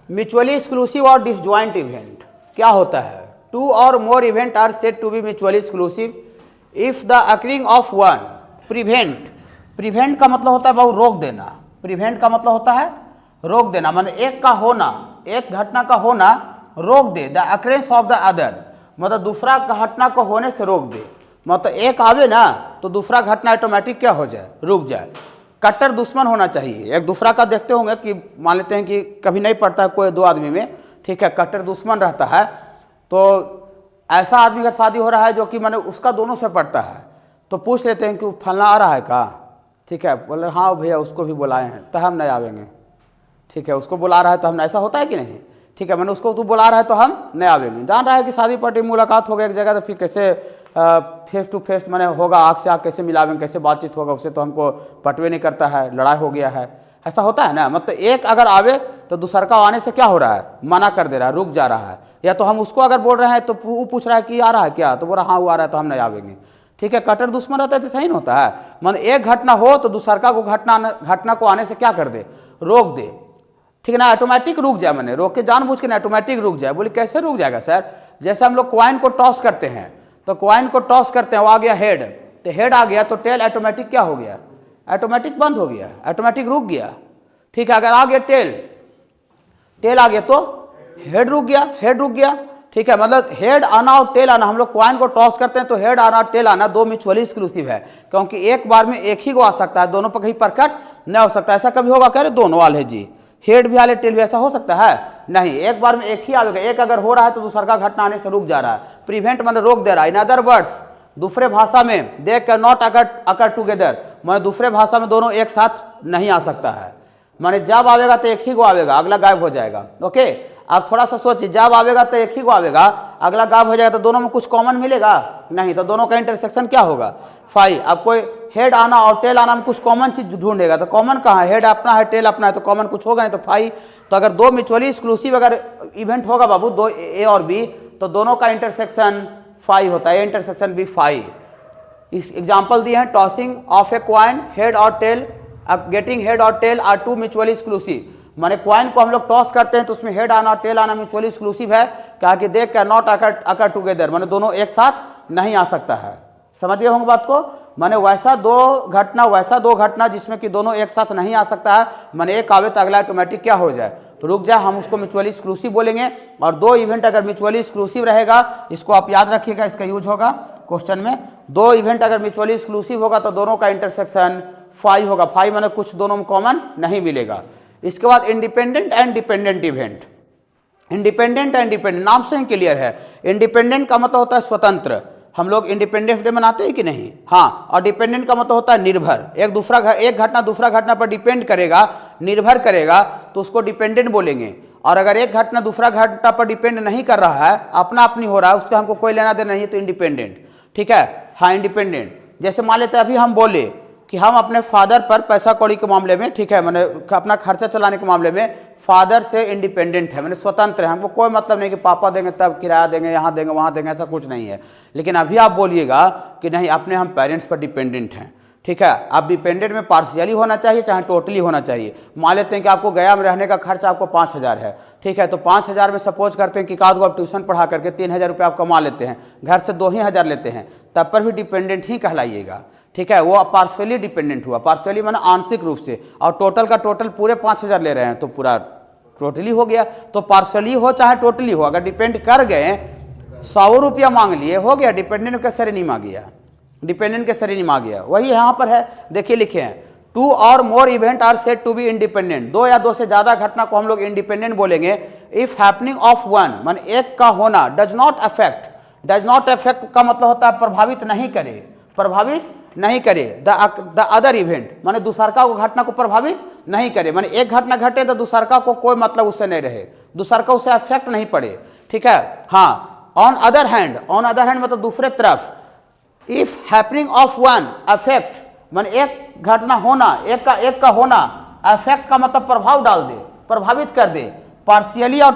[SPEAKER 1] म्यूचुअली एक्सक्लूसिव और डिसजॉइंट इवेंट क्या होता है? 2 or more event are said to be mutually exclusive if the occurring of one prevent. Prevent का मतलब होता है बाबू रोक देना, प्रिवेंट का मतलब होता है रोक देना, मतलब एक का होना, एक घटना का होना रोक दे, the occurrence of the other, मतलब दूसरा घटना को होने से रोक दे। मतलब एक आवे ना तो दूसरा घटना ऑटोमेटिक क्या हो जाए? रुक जाए। कट्टर दुश्मन होना चाहिए। एक दूसरा का देखते होंगे कि मान लेते हैं कि कभी नहीं पड़ता है कोई 2 आदमी में, ठीक है, कट्टर दुश्मन रहता है, तो ऐसा आदमी का शादी हो रहा है जो कि माने उसका दोनों से पड़ता है, तो पूछ लेते हैं कि फलना आ रहा है का, ठीक है, बोले हाँ भैया उसको भी बुलाए हैं तो हम नहीं आवेंगे, ठीक है, उसको बुला रहा है तो हम, ऐसा होता है कि नहीं, ठीक है, मैंने उसको तू बुला रहा है तो हम नहीं आवेंगे। जान रहा है कि शादी पार्टी मुलाकात हो गया एक जगह, तो फिर कैसे फेस टू फेस मैंने होगा, आँख से आँख कैसे मिलावेंगे, कैसे बातचीत होगा, उससे तो हमको पटवे नहीं करता है, लड़ाई हो गया है, ऐसा होता है ना। मतलब एक अगर आवे तो दूसरा का आने से क्या हो रहा है? मना कर दे रहा है, रुक जा रहा है। या तो हम उसको अगर बोल रहे हैं तो वो पूछ रहा है कि आ रहा है क्या, तो बोल रहा हाँ वो आ रहा है तो हम नहीं आवेंगे, ठीक है। कट्टर दुश्मन रहता है तो सही नहीं होता है। मतलब एक घटना हो तो दूसरा को घटना को आने से क्या कर दे? रोक दे, ठीक है ना, ऑटोमेटिक रुक जाए, मैंने रोक के जानबूझ के ना ऑटोमेटिक रुक जाए। बोले कैसे रुक जाएगा सर? जैसे हम लोग कॉइन को टॉस करते हैं, तो कॉइन को टॉस करते हैं, वो आ गया हेड, तो हेड आ गया तो टेल ऑटोमेटिक क्या हो गया? ऑटोमेटिक बंद हो गया, ऑटोमेटिक रुक गया, ठीक है। अगर आ गया टेल आ गया तो हेड रुक गया, हेड रुक गया, ठीक है। मतलब हेड आना और टेल आना, हम लोग कॉइन को टॉस करते हैं तो हेड आना टेल आना दो म्यूचुअली एक्सक्लूसिव है, क्योंकि एक बार में एक ही को आ सकता है, दोनों पर कहीं पर कट नहीं हो सकता। ऐसा कभी होगा? कह रहे दोनों वाले जी, हेड भी आले टेल भी, ऐसा हो सकता है? नहीं, एक बार में एक ही आएगा। एक अगर हो रहा है तो दूसरा का घटना आने से रुक जा रहा है, प्रिवेंट मतलब रोक दे रहा है। इन अदर वर्ड्स, दूसरे भाषा में they can not occur together, मतलब दूसरे भाषा में दोनों एक साथ नहीं आ सकता है। माने जब आवेगा तो एक ही को आवेगा, अगला गायब हो जाएगा। ओके, आप थोड़ा सा सोचिए, जब आवेगा तो एक ही को आवेगा, अगला गायब हो जाएगा, तो दोनों में कुछ कॉमन मिलेगा नहीं, तो दोनों का इंटरसेक्शन क्या होगा? फाई। अब कोई हेड आना और टेल आना में कुछ कॉमन चीज ढूंढेगा, तो कॉमन कहाँ है? हेड अपना है, टेल अपना है, तो कॉमन कुछ होगा नहीं, तो फाई। तो अगर दो म्यूचुअली एक्सक्लूसिव अगर इवेंट होगा बाबू, दो ए और बी, तो दोनों का इंटरसेक्शन फाई होता है, इंटरसेक्शन बी फाई। इस एग्जाम्पल दिए हैं, tossing of a coin, head और टेल, गेटिंग हेड और tail are two mutually exclusive. माने क्वाइन को हम लोग टॉस करते हैं तो उसमें हेड आना और टेल आना म्यूचुअली एक्सक्लूसिव है, क्या कि they can not occur together, माने दोनों एक साथ नहीं आ सकता है। समझ गए होंगे बात को? माने वैसा दो घटना जिसमें कि दोनों एक साथ नहीं आ सकता है, माने एक आवे तो अगला ऑटोमेटिक क्या हो जाए, रुक जाए, हम उसको म्यूचुअली एक्सक्लूसिव बोलेंगे। और दो इवेंट अगर म्यूचुअली एक्सक्लूसिव रहेगा, इसको आप याद रखिएगा, इसका यूज होगा क्वेश्चन में। दो इवेंट अगर म्यूचुअली एक्सक्लूसिव होगा तो दोनों का इंटरसेक्शन फाई होगा, फाई माने कुछ दोनों में कॉमन नहीं मिलेगा। इसके बाद independent and dependent event. Independent and dependent नाम से ही क्लियर है। इंडिपेंडेंट का मतलब होता है स्वतंत्र, हम लोग इंडिपेंडेंस डे मनाते हैं कि नहीं, हाँ। और डिपेंडेंट का मतलब होता है निर्भर, एक घटना दूसरा घटना पर डिपेंड करेगा, निर्भर करेगा, तो उसको डिपेंडेंट बोलेंगे। और अगर एक घटना दूसरा घटना पर डिपेंड नहीं कर रहा है, अपना अपनी हो रहा है, उसका हमको कोई लेना देना नहीं है, तो इंडिपेंडेंट। ठीक है, हाँ इंडिपेंडेंट। जैसे मान लेते हैं अभी हम बोले कि हम अपने फादर पर पैसा कौड़ी के मामले में, ठीक है, मैंने अपना खर्चा चलाने के मामले में फादर से इंडिपेंडेंट है, मैंने स्वतंत्र है, हमको कोई मतलब नहीं कि पापा देंगे तब किराया देंगे, यहाँ देंगे वहाँ देंगे, ऐसा कुछ नहीं है। लेकिन अभी आप बोलिएगा कि नहीं, अपने हम पेरेंट्स पर डिपेंडेंट हैं। ठीक है, आप डिपेंडेंट में पार्शियली होना चाहिए चाहे टोटली होना चाहिए। मान लेते हैं कि आपको गया में रहने का खर्चा आपको 5,000 है, ठीक है, तो 5,000 में सपोज करते हैं कि एकाध को आप ट्यूशन पढ़ा करके 3,000 रुपये आप कमा लेते हैं, घर से 2,000 लेते हैं, तब पर भी डिपेंडेंट ही कहलाइएगा। ठीक है, वो पार्शियली डिपेंडेंट हुआ, पार्शियली माने आंशिक रूप से, और टोटल का टोटल पूरे 5,000 ले रहे हैं तो पूरा टोटली हो गया। तो पार्शियली हो चाहे टोटली हो, अगर डिपेंड कर गए 100 रुपया मांग लिए, हो गया, डिपेंडेंट के श्रेणी में आ गया, डिपेंडेंट के श्रेणी में आ गया। वही यहाँ पर है, देखिए लिखे हैं, 2 or more event are said to be independent. 2 या 2 से ज्यादा घटना को हम लोग इंडिपेंडेंट बोलेंगे इफ हैपनिंग ऑफ वन, मान एक का होना, does not affect. Does not affect का मतलब होता है प्रभावित नहीं करे, प्रभावित नहीं करे द अदर इवेंट, माने दूसरका को घटना को प्रभावित नहीं करे, माने एक घटना घटे तो दूसरका को कोई मतलब उससे नहीं रहे, दूसरका उससे अफेक्ट नहीं पड़े। ठीक है, हाँ। ऑन अदर हैंड मतलब दूसरे तरफ, if happening of one affect, माने एक घटना होना, एक का होना, अफेक्ट का मतलब प्रभाव डाल दे, प्रभावित कर दे। पार्शियली और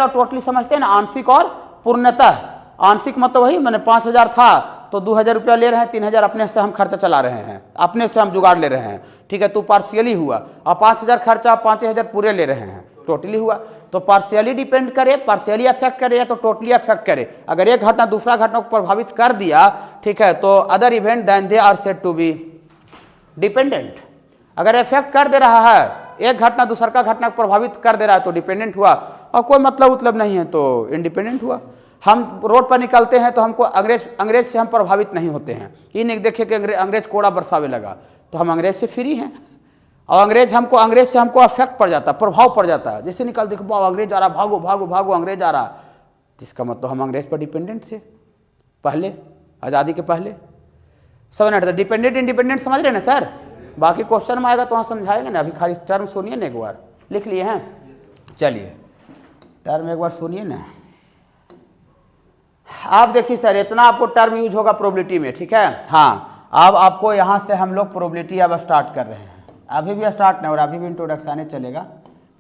[SPEAKER 1] टोटली समझते हैं ना, आंशिक और पूर्णतः। आंशिक मतलब वही, मैंने 5,000 था तो 2,000 रुपया ले रहे हैं, 3,000 अपने से हम खर्चा चला रहे हैं, अपने से हम जुगाड़ ले रहे हैं। ठीक है, तो पार्शियली हुआ, और 5,000 खर्चा 5,000 पूरे ले रहे हैं, टोटली हुआ। तो पार्शियली डिपेंड करे, पार्शियली अफेक्ट करे या तो टोटली अफेक्ट करे। अगर एक घटना दूसरा घटना को प्रभावित कर दिया, ठीक है, तो other event then they are said to be dependent. अगर इफेक्ट कर दे रहा है, एक घटना दूसरा का घटना को प्रभावित कर दे रहा है तो डिपेंडेंट हुआ, और कोई मतलब नहीं है तो इंडिपेंडेंट हुआ। हम रोड पर निकलते हैं तो हमको अंग्रेज से हम प्रभावित नहीं होते हैं। ये नहीं देखे कि अंग्रेज कोड़ा बरसावे लगा तो हम अंग्रेज से फ्री हैं, और अंग्रेज से हमको अफेक्ट पड़ जाता है, प्रभाव पड़ जाता है। जैसे निकल देखो अंग्रेज आ रहा, भागो भागो भागो, अंग्रेज आ रहा, जिसका मतलब हम अंग्रेज पर डिपेंडेंट थे पहले, आज़ादी के पहले। समझ नहीं, डिपेंडेंट इंडिपेंडेंट समझ रहे ना सर? बाकी क्वेश्चन में आएगा तो वहाँ समझाएंगे ना, अभी खाली टर्म सुनिए ना, एक बार लिख लिए हैं, चलिए टर्म एक बार सुनिए ना। आप देखिए सर, इतना आपको टर्म यूज होगा प्रोबेबिलिटी में, ठीक है। हाँ, अब आपको यहाँ से हम लोग प्रोबेबिलिटी अब स्टार्ट कर रहे हैं, अभी भी स्टार्ट नहीं हो रहा, अभी भी इंट्रोडक्शन ही चलेगा,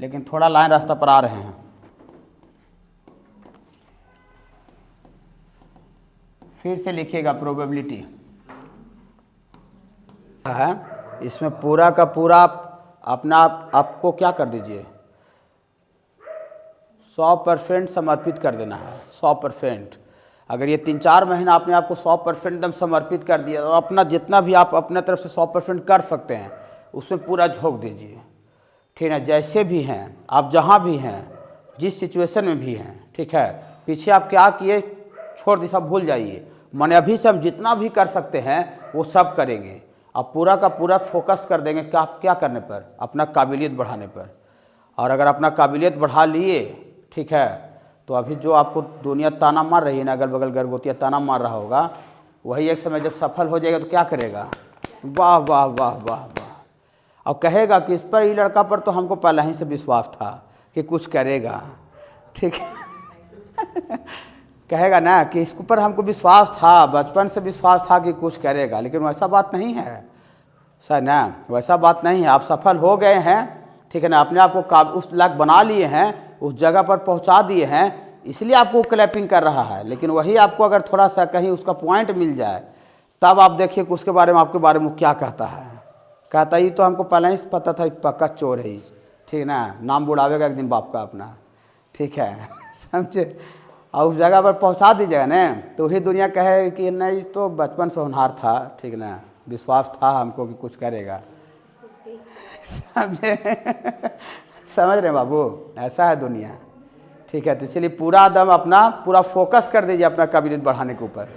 [SPEAKER 1] लेकिन थोड़ा लाइन रास्ता पर आ रहे हैं। फिर से लिखिएगा प्रोबेबिलिटी है, इसमें पूरा का पूरा अपना आपको क्या कर दीजिए, 100% समर्पित कर देना है, 100%। अगर ये 3-4 महीना आपने आपको 100% एकदम समर्पित कर दिया, तो अपना जितना भी आप अपने तरफ से 100% कर सकते हैं उसमें पूरा झोंक दीजिए। ठीक है, जैसे भी हैं आप, जहाँ भी हैं, जिस सिचुएशन में भी हैं, ठीक है, पीछे आप क्या किए छोड़ दी, सब भूल जाइए। माने अभी से हम जितना भी कर सकते हैं वो सब करेंगे, आप पूरा का पूरा फोकस कर देंगे क्या करने पर, अपना काबिलियत बढ़ाने पर। और अगर अपना काबिलियत बढ़ा लिए, ठीक है, तो अभी जो आपको दुनिया ताना मार रही है ना, अगल बगल गर्भवतिया ताना मार रहा होगा, वही एक समय जब सफल हो जाएगा तो क्या करेगा, वाह वाह वाह वाह वाह, और कहेगा कि इस पर, ये लड़का पर तो हमको पहले ही से विश्वास था कि कुछ करेगा। ठीक है कहेगा ना कि इसके ऊपर हमको विश्वास था, बचपन से विश्वास था कि कुछ करेगा, लेकिन वैसा बात नहीं है सर ना, वैसा बात नहीं है। आप सफल हो गए हैं, ठीक है ना, अपने आप को उस लायक बना लिए हैं, उस जगह पर पहुंचा दिए हैं, इसलिए आपको क्लैपिंग कर रहा है। लेकिन वही आपको अगर थोड़ा सा कहीं उसका पॉइंट मिल जाए, तब आप देखिए कि उसके बारे में आपके बारे में क्या कहता है। कहता ये तो हमको पहले ही पता था पक्का चोर है, ठीक ना, नाम बुढ़ावेगा एक दिन बाप का अपना, ठीक है समझे। और उस जगह पर पहुंचा दीजिएगा ना तो वही दुनिया कहे कि नहीं तो बचपन से होनहार था, ठीक ना, विश्वास था हमको कि कुछ करेगा, समझे समझ रहे बाबू, ऐसा है दुनिया, ठीक है। तो इसलिए पूरा दम अपना पूरा फोकस कर दीजिए अपना काबिलियत बढ़ाने के ऊपर।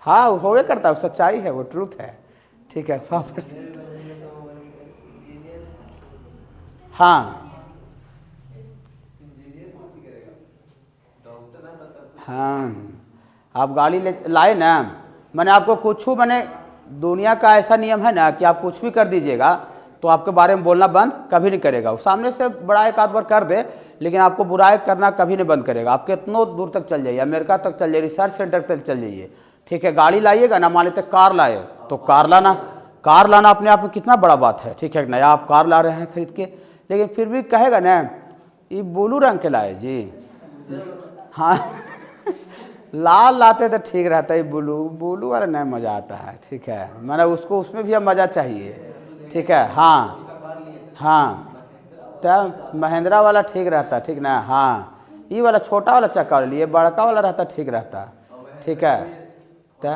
[SPEAKER 1] हाँ वो होवे करता है, सच्चाई है, वो ट्रूथ है, ठीक है 100%। हाँ हाँ आप गाड़ी ले लाए ना, मैंने आपको कुछ मैंने दुनिया का ऐसा नियम है ना कि आप कुछ भी कर दीजिएगा तो आपके बारे में बोलना बंद कभी नहीं करेगा। वो सामने से बड़ा एक आध बार कर दे लेकिन आपको बुराई करना कभी नहीं बंद करेगा। आप कितनों दूर तक चल जाइए, अमेरिका तक चल जाइए, रिसर्च सेंटर तक चल जाइए, ठीक है। गाड़ी लाइएगा ना, मान लेते कार लाए तो कार लाना अपने आप में कितना बड़ा बात है, ठीक है। नया आप कार ला रहे हैं खरीद के, लेकिन फिर भी कहेगा ना ये ब्लू रंग के लाए जी, हाँ लाल लाते तो ठीक रहता है, ब्लू वाला नहीं मज़ा आता है, ठीक है। मैंने उसको उसमें भी अब मज़ा चाहिए, ठीक है। हाँ तो महिंद्रा वाला ठीक रहता, ठीक ना, हाँ ये वाला छोटा वाला चक्का लिए बड़का वाला रहता ठीक रहता, ठीक है। तो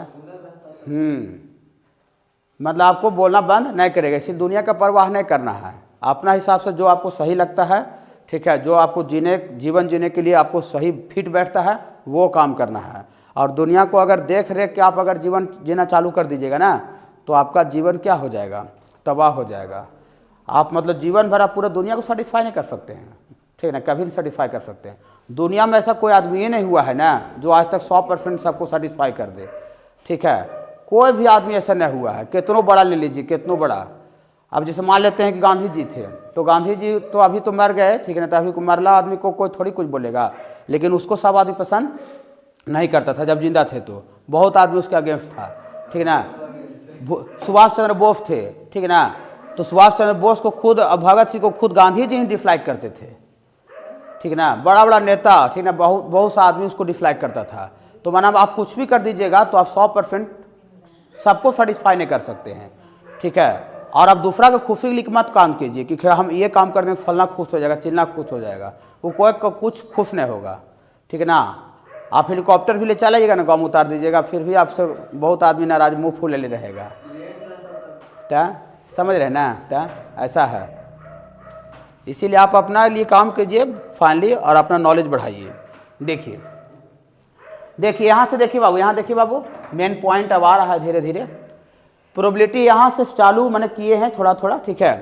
[SPEAKER 1] मतलब आपको बोलना बंद नहीं करेगा, इसी दुनिया का परवाह नहीं करना है, अपना हिसाब से जो आपको सही लगता है, ठीक है, जो आपको जीवन जीने के लिए आपको सही फिट बैठता है वो काम करना है। और दुनिया को अगर देख रेख के आप अगर जीवन जीना चालू कर दीजिएगा ना तो आपका जीवन क्या हो जाएगा, तबाह हो जाएगा। आप मतलब जीवन भर आप पूरा दुनिया को सेटिस्फाई नहीं कर सकते हैं, ठीक है ना, कभी नहीं सेटिस्फाई कर सकते हैं। दुनिया में ऐसा कोई आदमी ही नहीं हुआ है ना जो आज तक 100% सबको सेटिस्फाई कर दे, ठीक है। कोई भी आदमी ऐसा नहीं हुआ है, कितनों बड़ा ले लीजिए, कितनों बड़ा। अब जैसे मान लेते हैं कि गांधी जी थे, तो गांधी जी तो अभी तो मर गए, ठीक है ना, तो अभी को मरला आदमी को कोई थोड़ी कुछ बोलेगा, लेकिन उसको सब आदमी पसंद नहीं करता था। जब जिंदा थे तो बहुत आदमी उसके अगेंस्ट था, ठीक है ना। सुभाष चंद्र बोस थे, ठीक है ना, तो सुभाष चंद्र बोस को खुद, भगत सिंह को खुद गांधी जी ही डिसलाइक करते थे, ठीक है ना, बड़ा बड़ा नेता, ठीक है ना, बहुत सा आदमी उसको डिसलाइक करता था। तो माना आप कुछ भी कर दीजिएगा तो आप 100% सबको सेटिस्फाई नहीं कर सकते हैं, ठीक है। और आप दूसरा के खुशी के लिए मत काम कीजिए कि हम ये काम कर दें फलना खुश हो जाएगा, चिल्ला खुश हो जाएगा, वो कोई कुछ खुश नहीं होगा, ठीक है ना। आप हेलीकॉप्टर भी ले चलाइएगा ना, गाँव में उतार दीजिएगा, फिर भी आपसे बहुत आदमी नाराज मुँह फूले ले रहेगा। क्या समझ रहे ना, क्या ऐसा है। इसीलिए आप अपना लिए काम कीजिए फाइनली और अपना नॉलेज बढ़ाइए। देखिए यहाँ से देखिए बाबू, यहाँ देखिए बाबू, मेन पॉइंट अब आ रहा है धीरे धीरे। प्रोबेबिलिटी यहाँ से चालू मैंने किए हैं थोड़ा थोड़ा, ठीक है।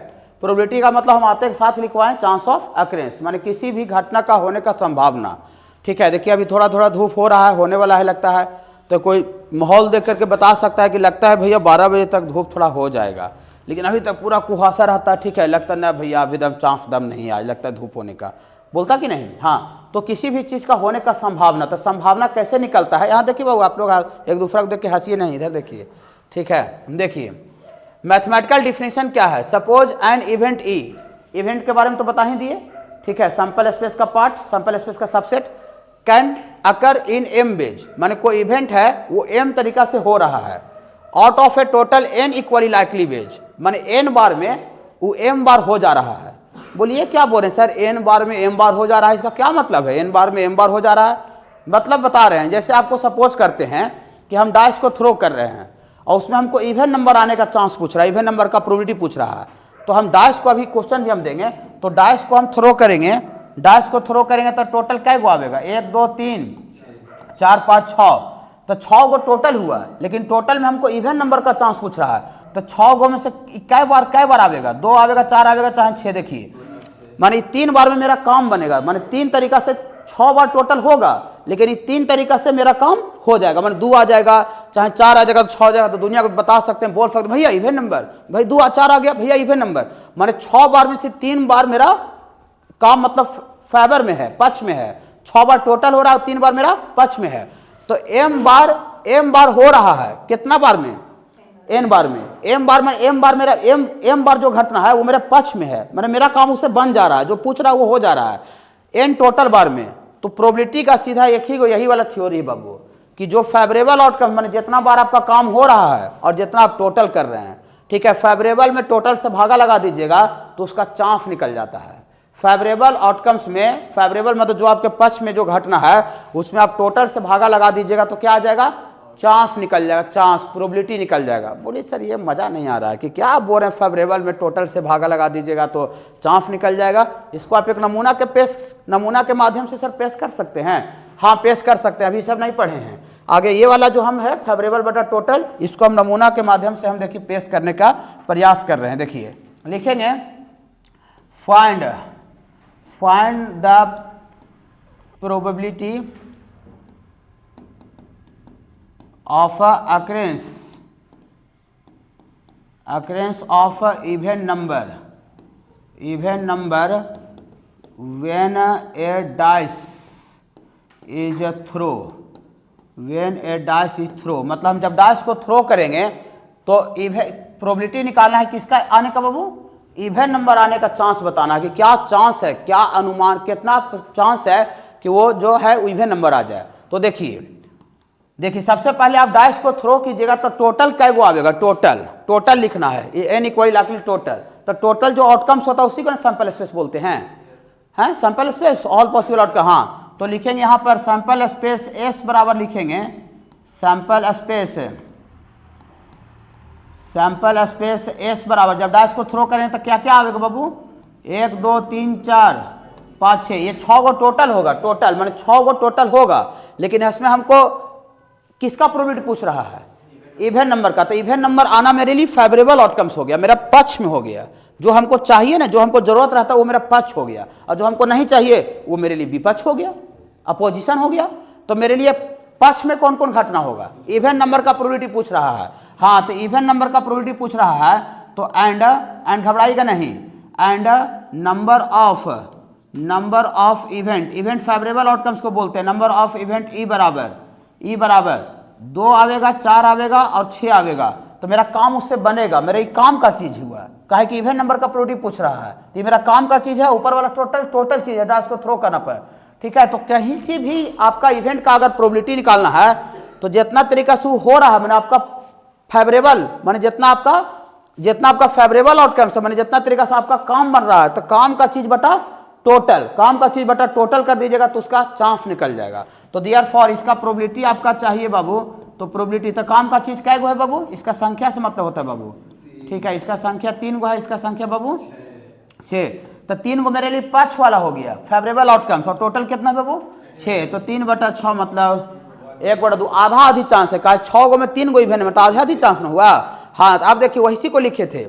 [SPEAKER 1] प्रोबेबिलिटी का मतलब हम आते के साथ लिखवाएं चांस ऑफ अकरेंस, माने किसी भी घटना का होने का संभावना, ठीक है। देखिए अभी थोड़ा थोड़ा धूप हो रहा है, होने वाला है लगता है, तो कोई माहौल देख करके बता सकता है कि लगता है भैया 12 बजे तक धूप थोड़ा हो जाएगा, लेकिन अभी तक पूरा कुहासा रहता है, ठीक है, लगता ना भैया अभी दम चांस दम नहीं आज, लगता है धूप होने का, बोलता कि नहीं। हाँ तो किसी भी चीज़ का होने का संभावना, तो संभावना कैसे निकलता है, यहाँ देखिए बाबू, आप लोग एक दूसरा को देख के हंसिए नहीं, इधर देखिए, ठीक है। देखिए मैथमेटिकल डिफिनेशन क्या है, suppose an event E, event के बारे में तो बता ही दिए, ठीक है। सैंपल स्पेस का पार्ट, सैंपल स्पेस का subset, can occur in M ways, माने कोई इवेंट है वो एम तरीका से हो रहा है, out of a total N equally likely ways, माने एन बार में वो एम बार हो जा रहा है। बोलिए क्या बोल रहे हैं सर, एन बार में एम बार हो जा रहा है, इसका क्या मतलब है, एन बार में एम बार हो जा रहा है, मतलब बता रहे हैं। जैसे आपको सपोज करते हैं कि हम डाइस को थ्रो कर रहे हैं और उसमें हमको इवन नंबर आने का चांस पूछ रहा है, इवन नंबर का प्रोबेबिलिटी पूछ रहा है, तो हम डाइस को, अभी क्वेश्चन भी हम देंगे, तो डाइस को हम थ्रो करेंगे, डाइस को थ्रो करेंगे तो टोटल क्या गो आएगा, 1 2 3 4 5 6, तो 6 गो टोटल हुआ, लेकिन टोटल में हमको इवन नंबर का चांस पूछ रहा है, तो 6 गो में से कै बार आवेगा, 2 आवेगा, 4 आवेगा, चाहे 6। देखिए माने 3 बार में मेरा काम बनेगा, माने 3 तरीका से 6 बार टोटल होगा, लेकिन ये 3 तरीका से मेरा काम हो जाएगा, माने 2 आ जाएगा, चाहे 4 आ जाएगा, तो 6 आ जाएगा, तो दुनिया को बता सकते हैं, बोल सकते हैं भैया इवन नंबर, भाई 2 4 आ गया भैया इवन नंबर, माने 6 बार में से 3 बार मेरा काम मतलब फेवर में है, पक्ष में है, 6 बार टोटल हो रहा है, 3 बार मेरा पक्ष में है, तो एम बार हो रहा है कितना बार में, एन बार में, एम बार मेरा एम बार जो घटना है वो मेरे पक्ष में है, मैंने मेरा काम उससे बन जा रहा है, जो पूछ रहा है वो हो जा रहा है एन टोटल बार में। तो प्रोबेबिलिटी का सीधा एक ही यही वाला थ्योरी है बाबू, कि जो फेवरेबल आउटकम माने जितना बार आपका काम हो रहा है और जितना आप टोटल कर रहे हैं, ठीक है, फेवरेबल में टोटल से भागा लगा दीजिएगा तो उसका चांस निकल जाता है। फेवरेबल आउटकम्स में, फेवरेबल मतलब जो आपके पक्ष में जो घटना है उसमें आप टोटल से भागा लगा दीजिएगा तो क्या आ जाएगा, चांस निकल जाएगा, चांस, प्रोबेबिलिटी निकल जाएगा। बोलिए सर ये मज़ा नहीं आ रहा है कि क्या आप बोल रहे हैं फेवरेबल में टोटल से भागा लगा दीजिएगा तो चांस निकल जाएगा। इसको आप एक नमूना के माध्यम से सर पेश कर सकते हैं। हाँ पेश कर सकते हैं, अभी सब नहीं पढ़े हैं। आगे ये वाला जो हम है फेवरेबल बटा टोटल, इसको हम नमूना के माध्यम से हम देखिए पेश करने का प्रयास कर रहे हैं। देखिए लिखेंगे find the probability of occurrence of even number when a dice is throw, मतलब हम जब डाइस को थ्रो करेंगे तो प्रोबेबिलिटी निकालना है किसका आने का बाबू, इवन नंबर आने का चांस बताना है कि क्या चांस है, क्या अनुमान, कितना चांस है कि वो जो है इवन नंबर आ जाए। तो देखिए सबसे पहले आप डाइस को थ्रो कीजिएगा तो टोटल कै गो आएगा, टोटल लिखना है, एन इक्वल टोटल। तो टोटल जो आउटकम्स होता है उसी को ना सैंपल स्पेस बोलते हैं sample space, all possible outcome. हाँ तो लिखेंगे यहाँ पर सैंपल स्पेस एस बराबर लिखेंगे सैंपल स्पेस एस बराबर, जब डाइस को थ्रो करें तो क्या क्या आएगा बाबू, 1 2 3 4 5 6, ये 6 गो टोटल होगा, टोटल माने 6 गो टोटल होगा। लेकिन इसमें हमको किसका प्रोबेबिलिटी पूछ रहा है, इवन नंबर का। तो इवन नंबर आना मेरे लिए फेवरेबल आउटकम्स हो गया, मेरा पक्ष में हो गया। जो हमको चाहिए ना, जो हमको जरूरत रहता है वो मेरा पक्ष हो गया, और जो हमको नहीं चाहिए वो मेरे लिए विपक्ष हो गया, अपोजिशन हो गया। तो मेरे लिए पक्ष में कौन कौन घटना होगा, इवन नंबर का प्रोबेबिलिटी पूछ रहा है। हाँ तो इवन नंबर का प्रोबेबिलिटी पूछ रहा है तो एंड घबराइएगा नहीं, and number of event favourable outcomes को बोलते हैं। नंबर ऑफ इवेंट ई बराबर 2 आवेगा, 4 आवेगा और 6 आवेगा। तो मेरा काम उससे बनेगा, मेरा ये काम का चीज हुआ, काहे कि इवन नंबर का प्रोबेबिलिटी पूछ रहा है तो ये मेरा काम का चीज है। ऊपर वाला टोटल चीज है, डाइस को थ्रो करना पड़े, ठीक है। तो कहीं से भी आपका इवेंट का अगर प्रोबेबिलिटी निकालना है तो जितना तरीका से हो रहा है, मैंने आपका फेवरेबल माने जितना आपका फेवरेबल आउटकम से माने जितना तरीका से आपका काम बन रहा है, तो काम का चीज बटा टोटल कर दीजिएगा तो उसका चांस निकल जाएगा। तो देयरफॉर इसका प्रोबेबिलिटी आपका चाहिए बाबू, तो प्रोबेबिलिटी तो काम का चीज कै गो है बाबू, इसका संख्या से मतलब होता है बाबू, ठीक है। इसका संख्या 3 गो है, इसका संख्या बाबू 6। तो 3 गो मेरे लिए पक्ष वाला हो गया फेवरेबल आउटकम्स, और टोटल कितना बाबू 6। तो 3/6 मतलब 1/2, आधा चांस है। कहा 6 गो में 3 गो इवेंट में तो आधा चांस न हुआ। हाँ तो आप देखिए वही को लिखे थे,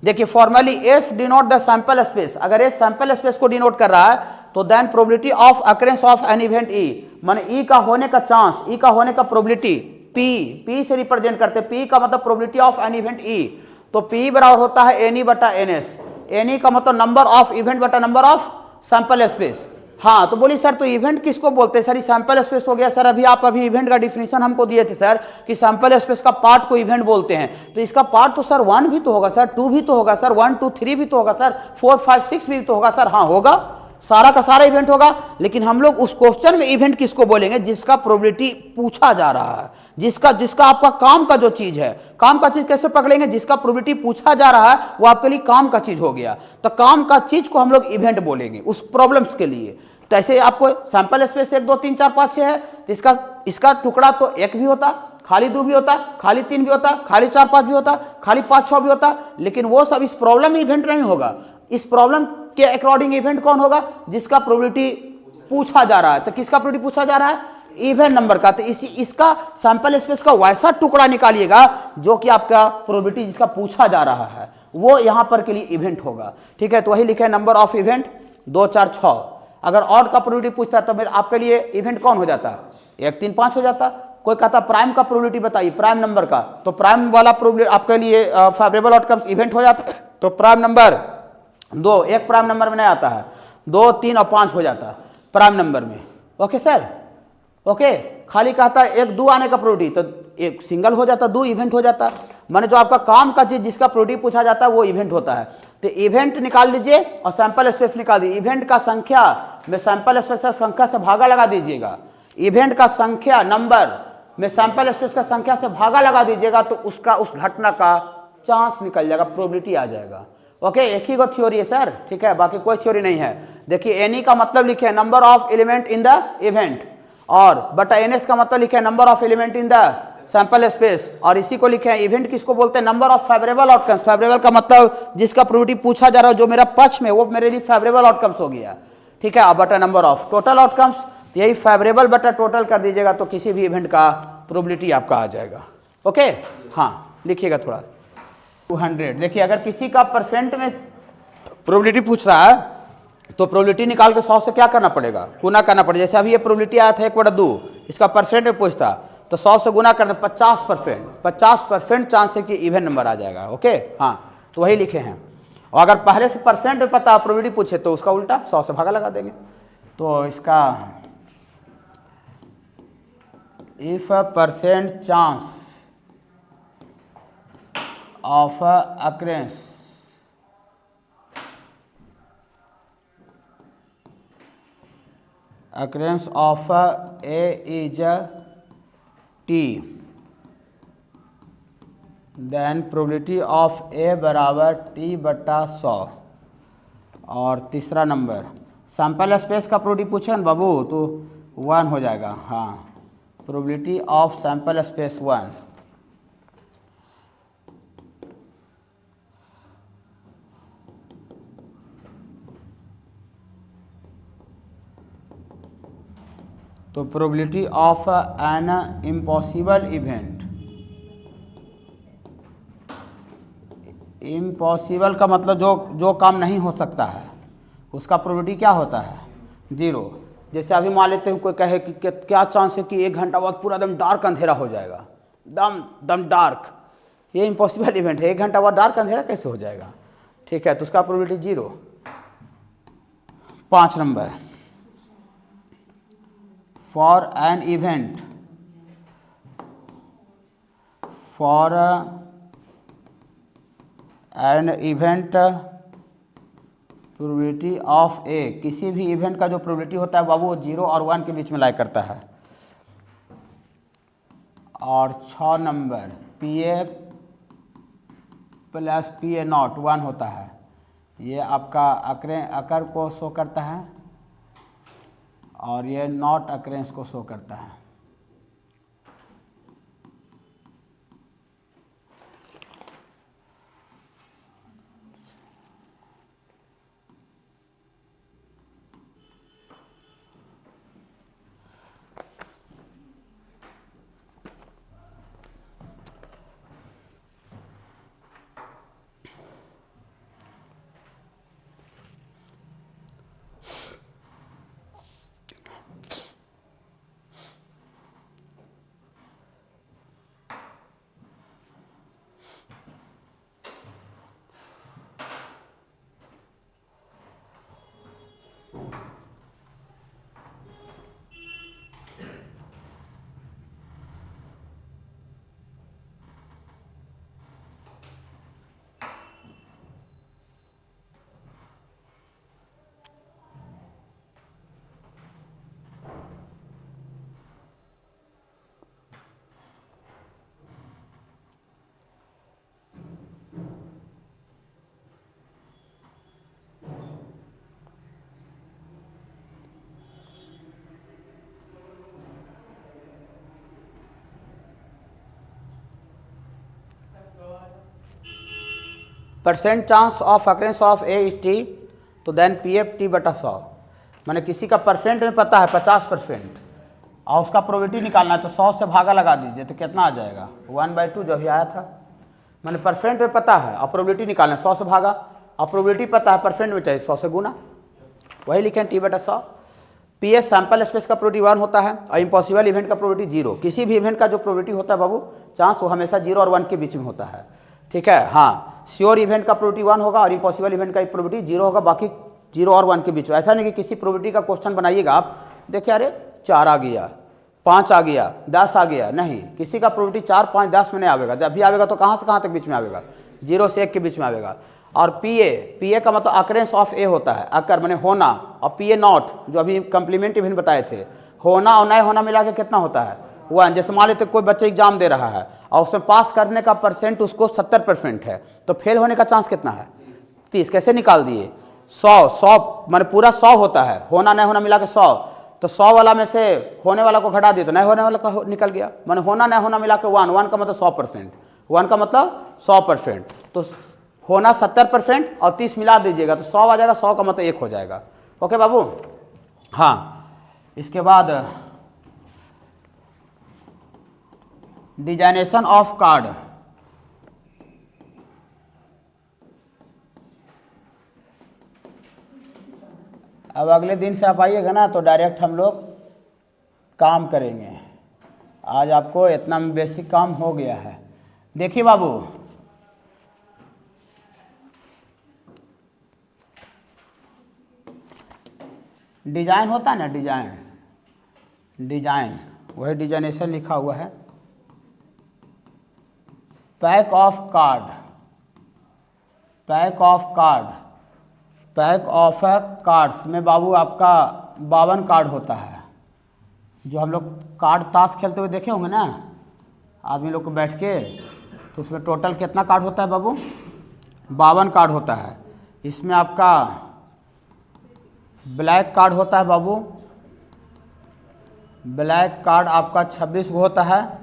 [SPEAKER 1] देखिए formally S denote the sample space. अगर एस सैंपल स्पेस को डिनोट कर रहा है तो then probability of occurrence of an event E, माने ई का होने का चांस, ई का होने का प्रोबेबिलिटी पी से रिप्रेजेंट करते हैं। पी का मतलब प्रोबेबिलिटी ऑफ एन इवेंट ई, तो पी बराबर होता है एन ई बटा एन एस। एन ई का मतलब नंबर ऑफ इवेंट बटा नंबर ऑफ सैंपल स्पेस। हाँ तो बोलिए सर तो इवेंट किसको बोलते हैं सर, ये सैंपल स्पेस हो गया सर। अभी इवेंट का डिफिनीशन हमको दिए थे सर कि सैंपल स्पेस का पार्ट को इवेंट बोलते हैं। तो इसका पार्ट तो सर 1 भी तो होगा सर, 2 भी तो होगा सर, 1 2 3 भी तो होगा सर, 4 5 6 भी तो होगा सर। हाँ होगा, सारा का सारा इवेंट होगा। लेकिन हम लोग उस क्वेश्चन में इवेंट किसको बोलेंगे, जिसका प्रोबेबिलिटी पूछा जा रहा है, जिसका आपका काम का जो चीज है। काम का चीज कैसे पकड़ेंगे, जिसका प्रोबेबिलिटी पूछा जा रहा है वो आपके लिए काम का चीज हो गया। तो काम का चीज को हम लोग इवेंट बोलेंगे उस प्रॉब्लम्स के लिए। तो ऐसे आपको सैंपल स्पेस 1 2 3 4 5 6 है, तो इसका टुकड़ा तो 1 भी होता, खाली 2 भी होता, खाली 3 भी होता, खाली 4 5 भी होता, खाली 5 6 भी होता। लेकिन वो सब इस प्रॉब्लम में इवेंट नहीं होगा। इस प्रॉब्लम के अकॉर्डिंग इवेंट कौन होगा, जिसका प्रोबेबिलिटी पूछा जा रहा है। तो किसका प्रोबेबिलिटी पूछा जा रहा है, इवेंट नंबर का। तो इसका सैंपल स्पेस का वैसा टुकड़ा निकालिएगा जो कि आपका प्रोबेबिलिटी जिसका पूछा जा रहा है वो यहां पर के लिए इवेंट होगा, ठीक है। तो वही लिखे नंबर ऑफ इवेंट 2 4 6। अगर ऑड का प्रोबेबिलिटी पूछता है तो फिर आपके लिए इवेंट कौन हो जाता, 1 3 5 हो जाता। कोई कहता प्राइम का प्रोबेबिलिटी बताइए, प्राइम नंबर का, तो प्राइम वाला प्रोबेबिलिटी आपके लिए फेवरेबल आउटकम्स इवेंट हो जाता है। तो प्राइम नंबर 2, एक प्राइम नंबर में नहीं आता है, 2 3 और 5 हो जाता है प्राइम नंबर में। Okay sir, okay. खाली कहता है 1 2 आने का प्रोबेबिलिटी, तो एक सिंगल हो जाता, 2 इवेंट हो जाता। माने जो आपका काम का चीज जिसका प्रोबेबिलिटी पूछा जाता है वो इवेंट होता है। तो इवेंट निकाल लीजिए और सैंपल स्पेस निकाल दीजिए। इवेंट का संख्या में सैंपल स्पेस संख्या से भागा लगा दीजिएगा। इवेंट का संख्या नंबर में सैंपल स्पेस का संख्या से भागा लगा दीजिएगा तो उसका उस घटना का चांस निकल जाएगा, प्रोबेबिलिटी आ जाएगा। ओके, एक ही को थ्योरी है सर, ठीक है, बाकी कोई थ्योरी नहीं है। देखिए एनी का मतलब लिखे number of element in the event, और बटा एनएस का मतलब लिखे number of element in the sample space, और इसी को लिखे हैं इवेंट किसको बोलते हैं, number of favourable outcomes. Favourable का मतलब जिसका प्रोबेबिलिटी पूछा जा रहा है जो मेरा पक्ष में, वो मेरे लिए फेवरेबल आउटकम्स हो गया, ठीक है। अब बटा नंबर ऑफ टोटल आउटकम्स, तो यही फेवरेबल बटा टोटल कर दीजिएगा तो किसी भी इवेंट का प्रोबेबिलिटी आपका आ जाएगा। ओके, हाँ लिखिएगा थोड़ा 200। देखिए अगर किसी का परसेंट में प्रोबेबिलिटी पूछ रहा है तो प्रोबेबिलिटी निकाल के 100 से क्या करना पड़ेगा, गुना करना पड़ेगा। जैसे अभी ये प्रोबेबिलिटी आया था 1/2, इसका परसेंट में पूछता तो 100 से गुना करना 50% चांस है कि इवन नंबर आ जाएगा। ओके, हाँ तो वही लिखे हैं। और अगर पहले से परसेंट में पता प्रोबेबिलिटी पूछे तो उसका उल्टा 100 से भागा लगा देंगे। तो इसका if percent chance of occurrence of A is T, then probability of A बराबर T बटा 100। और तीसरा नंबर सैंपल स्पेस का प्रोबेबिलिटी पूछे ना बाबू तो 1 हो जाएगा। हाँ, प्रोबेबिलिटी ऑफ सैंपल स्पेस 1। तो probability of an impossible event, impossible का मतलब जो काम नहीं हो सकता है उसका प्रोबेबिलिटी क्या होता है, 0। जैसे अभी मान लेते हैं कोई कहे कि क्या चांस है कि 1 घंटा बाद पूरा दम डार्क अंधेरा हो जाएगा, दम डार्क, ये इम्पॉसिबल इवेंट है। 1 घंटा बाद डार्क अंधेरा कैसे हो जाएगा, ठीक है, तो उसका probability 0। 5 number for an event probability of A, किसी भी इवेंट का जो प्रोबेबिलिटी होता है बाबू वो 0 और 1 के बीच में लाई करता है। और 6 number PA plus PA not 1 होता है, ये आपका अकर को शो करता है और ये नॉट अक्रेंस को शो करता है। Percent chance of occurrence of A is T, तो देन PF T बटा 100। मैंने किसी का परसेंट में पता है 50% और उसका प्रोबेबिलिटी निकालना है तो 100 से भागा लगा दीजिए तो कितना आ जाएगा, 1/2 जो अभी आया था। मैंने परसेंट में पता है और प्रोबेबिलिटी निकालना है 100 से भागा, और प्रोबेबिलिटी पता है परसेंट में चाहिए 100 से गुना, वही लिखें T बटा 100। PS सैंपल स्पेस का प्रोबेबिलिटी 1 होता है और इम्पॉसिबल इवेंट का प्रोबेबिलिटी 0। किसी भी इवेंट का जो प्रोबेबिलिटी होता है बाबू चांस वो हमेशा 0 और 1 के बीच में होता है, ठीक है। हाँ, श्योर इवेंट का प्रोबेबिलिटी 1 होगा और इम्पॉसिबल इवेंट का प्रोबेबिलिटी 0 होगा, बाकी 0 और 1 के बीच में। ऐसा नहीं कि किसी प्रोबेबिलिटी का क्वेश्चन बनाइएगा आप, देखिए अरे 4 आ गया, 5 आ गया, 10 आ गया, नहीं, किसी का प्रोबेबिलिटी 4, 5, 10 में नहीं आवेगा। जब भी आवेगा तो कहाँ से कहाँ तक बीच में आवेगा, 0 से 1 के बीच में आवेगा। और PA का मतलब अक्रेंस ऑफ ए होता है, अकर मैंने होना, और PA नॉट जो अभी कम्प्लीमेंट इवेंट बताए थे, होना और नए होना मिला के कितना होता है 1। जैसे मान लेते कोई बच्चा एग्जाम दे रहा है और उसमें पास करने का परसेंट उसको 70% है, तो फेल होने का चांस कितना है? 30। कैसे निकाल दिए? 100 माने पूरा 100 होता है, होना नहीं होना मिला के 100, तो 100 वाला में से होने वाला को घटा दिए तो नहीं होने वाला का निकल गया, माने होना नहीं होना मिला के 1 का मतलब 100%, 1 का मतलब 100%, तो होना 70% और 30 मिला दीजिएगा तो 100 आ जाएगा, 100 का मतलब 1 हो जाएगा। ओके बाबू। हाँ, इसके बाद डिजाइनेशन ऑफ कार्ड। अब अगले दिन से आप आइएगा ना तो डायरेक्ट हम लोग काम करेंगे। आज आपको इतना बेसिक काम हो गया है। देखिए बाबू, डिजाइन होता है ना, डिजाइन वही डिजाइनेशन लिखा हुआ है। Pack of card, pack of cards में बाबू आपका 52 कार्ड होता है। जो हम लोग कार्ड ताश खेलते हुए देखे होंगे ना आदमी लोग को बैठ के, तो उसमें टोटल कितना कार्ड होता है बाबू? 52 कार्ड होता है। इसमें आपका ब्लैक कार्ड होता है बाबू, ब्लैक कार्ड आपका 26 गो होता है,